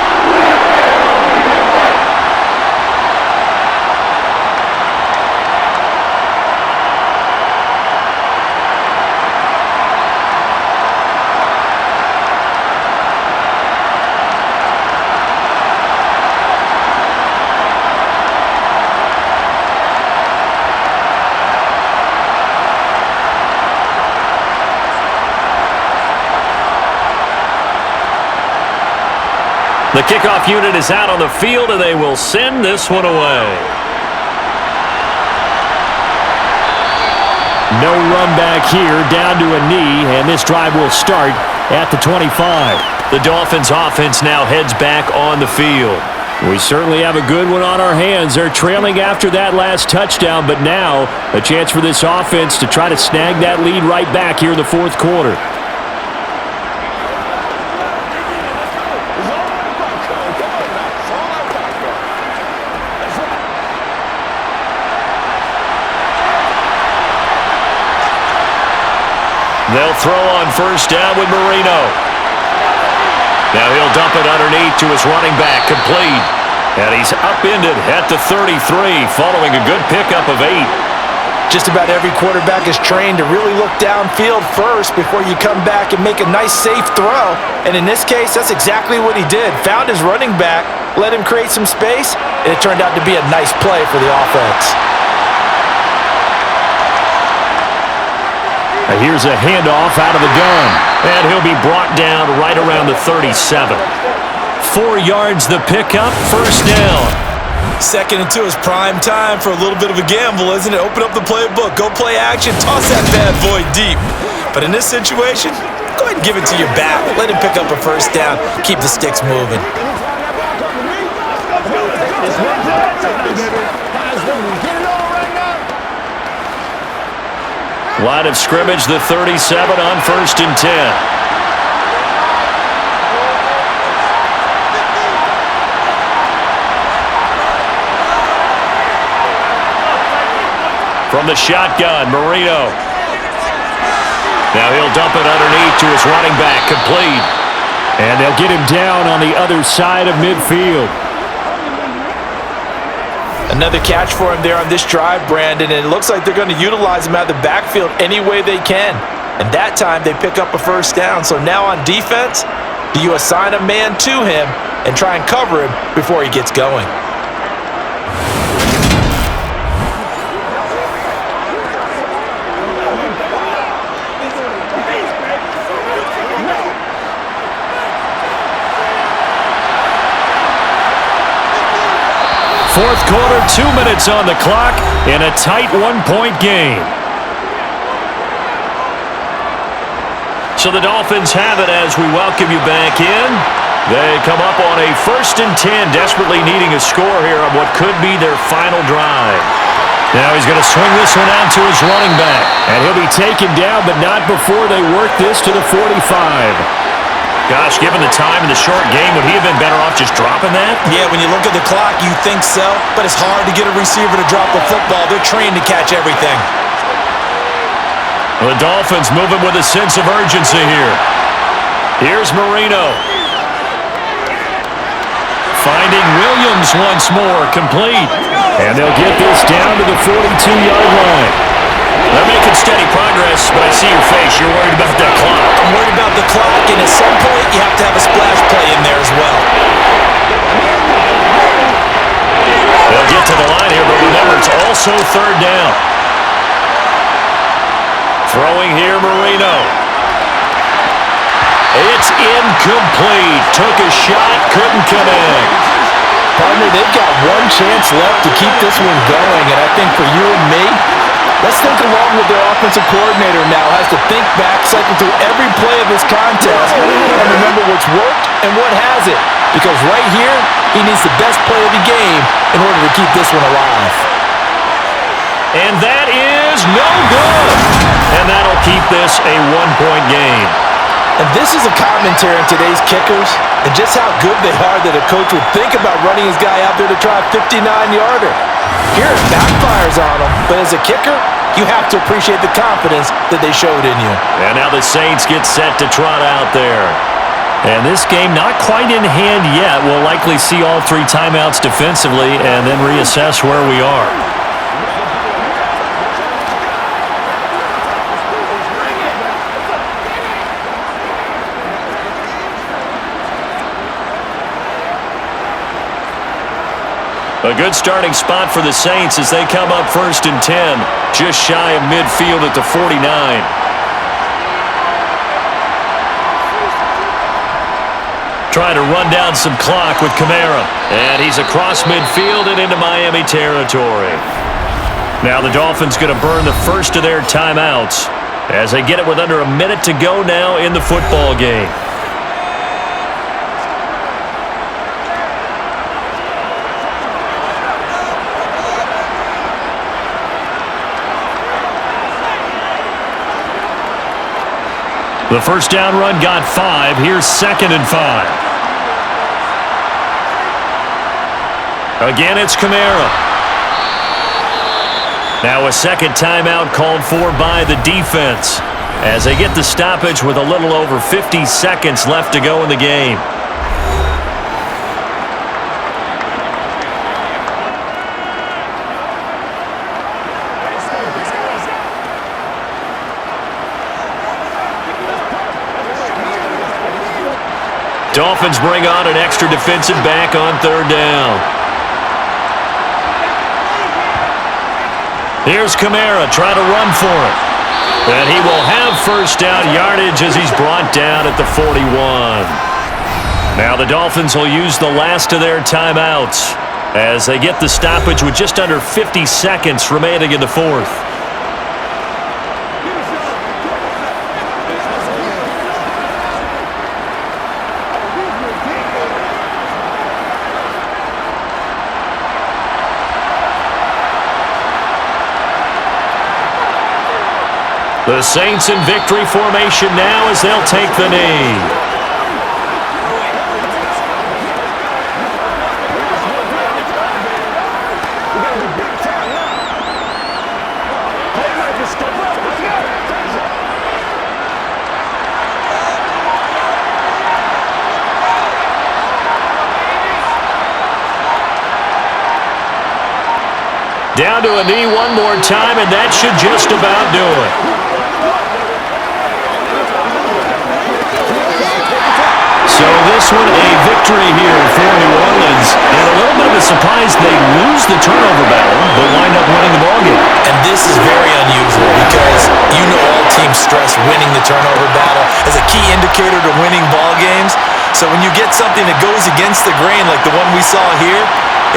The kickoff unit is out on the field, and they will send this one away. No run back here, down to a knee, and this drive will start at the 25. The Dolphins offense now heads back on the field. We certainly have a good one on our hands. They're trailing after that last touchdown, but now a chance for this offense to try to snag that lead right back here in the 4th quarter. They'll throw on 1st down with Marino. Now he'll dump it underneath to his running back, complete. And he's upended at the 33, following a good pickup of 8. Just about every quarterback is trained to really look downfield first before you come back and make a nice, safe throw. And in this case, that's exactly what he did. Found his running back, let him create some space, and it turned out to be a nice play for the offense. Here's a handoff out of the gun. And he'll be brought down right around the 37. 4 yards the pickup, 1st down. 2nd and 2 is prime time for a little bit of a gamble, isn't it? Open up the playbook, go play action, toss that bad boy deep. But in this situation, go ahead and give it to your back. Let him pick up a 1st down, keep the sticks moving. Line of scrimmage, the 37 on 1st and 10. From the shotgun, Marino. Now he'll dump it underneath to his running back, complete. And they'll get him down on the other side of midfield. Another catch for him there on this drive, Brandon, and it looks like they're going to utilize him out of the backfield any way they can. And that time, they pick up a 1st down. So now on defense, do you assign a man to him and try and cover him before he gets going? Fourth quarter, 2 minutes on the clock in a tight 1-point game. So the Dolphins have it as we welcome you back in. They come up on a 1st and 10, desperately needing a score here on what could be their final drive. Now he's going to swing this one out to his running back. And he'll be taken down, but not before they work this to the 45. Gosh, given the time in the short game, would he have been better off just dropping that? Yeah, when you look at the clock, you think so, but it's hard to get a receiver to drop a football. They're trained to catch everything. The Dolphins moving with a sense of urgency here. Here's Marino. Finding Williams once more, complete. And they'll get this down to the 42-yard line. They're making steady progress, but I see your face. You're worried about that clock. I'm worried about the clock, and at some point, you have to have a splash play in there as well. They'll get to the line here, but remember, it's also third down. Throwing here, Marino. It's incomplete. Took a shot, couldn't connect. Partner, they've got one chance left to keep this one going, and I think for you and me, let's think along with their offensive coordinator now. Has to think back, cycle through every play of this contest, and remember what's worked and what hasn't. Because right here, he needs the best play of the game in order to keep this one alive. And that is no good. And that'll keep this a one-point game. And this is a commentary on today's kickers and just how good they are that a coach would think about running his guy out there to try a 59-yarder. Here it backfires on him, but as a kicker, you have to appreciate the confidence that they showed in you. And now the Saints get set to trot out there. And this game not quite in hand yet. We'll likely see all three timeouts defensively and then reassess where we are. A good starting spot for the Saints as they come up 1st and 10, just shy of midfield at the 49. Trying to run down some clock with Kamara. And he's across midfield and into Miami territory. Now the Dolphins going to burn the first of their timeouts as they get it with under a minute to go now in the football game. The first down run got 5. Here's 2nd and 5. Again, it's Kamara. Now a second timeout called for by the defense as they get the stoppage with a little over 50 seconds left to go in the game. Dolphins bring on an extra defensive back on 3rd down. Here's Kamara trying to run for it. And he will have first down yardage as he's brought down at the 41. Now the Dolphins will use the last of their timeouts as they get the stoppage with just under 50 seconds remaining in the 4th. The Saints in victory formation now as they'll take the knee. Down to a knee one more time, and that should just about do it. So this one a victory here for New Orleans. And a little bit of a surprise they lose the turnover battle, but wind up winning the ballgame. And this is very unusual because you know all teams stress winning the turnover battle as a key indicator to winning ball games. So when you get something that goes against the grain like the one we saw here,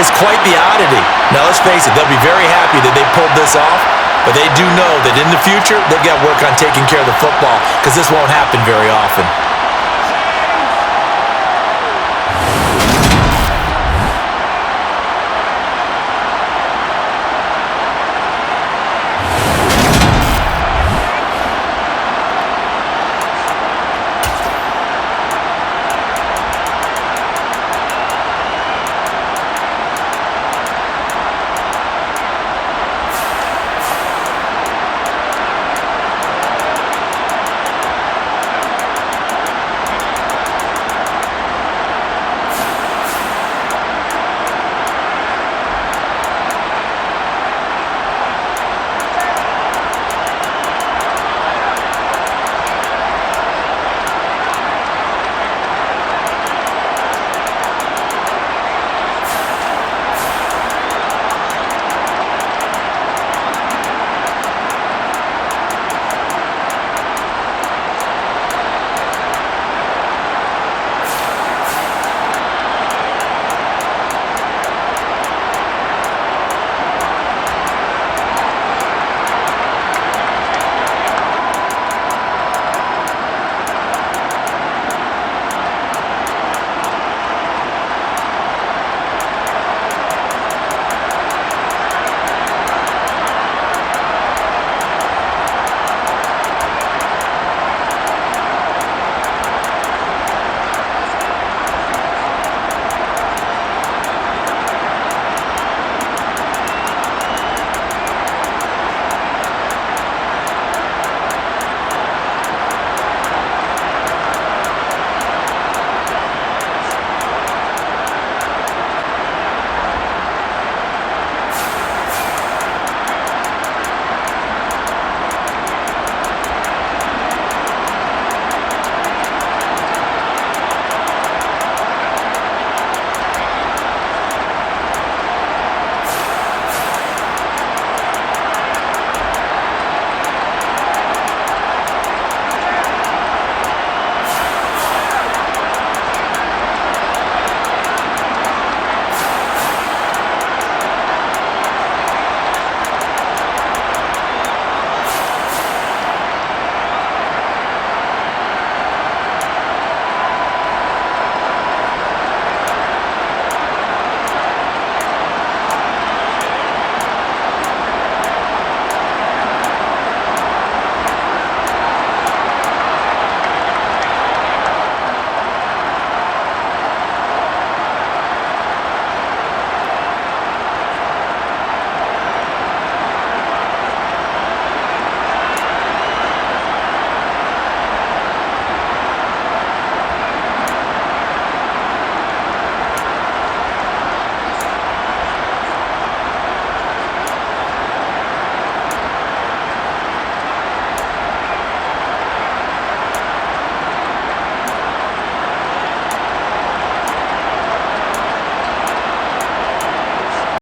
it's quite the oddity. Now let's face it, they'll be very happy that they pulled this off, but they do know that in the future they've got to work on taking care of the football because this won't happen very often.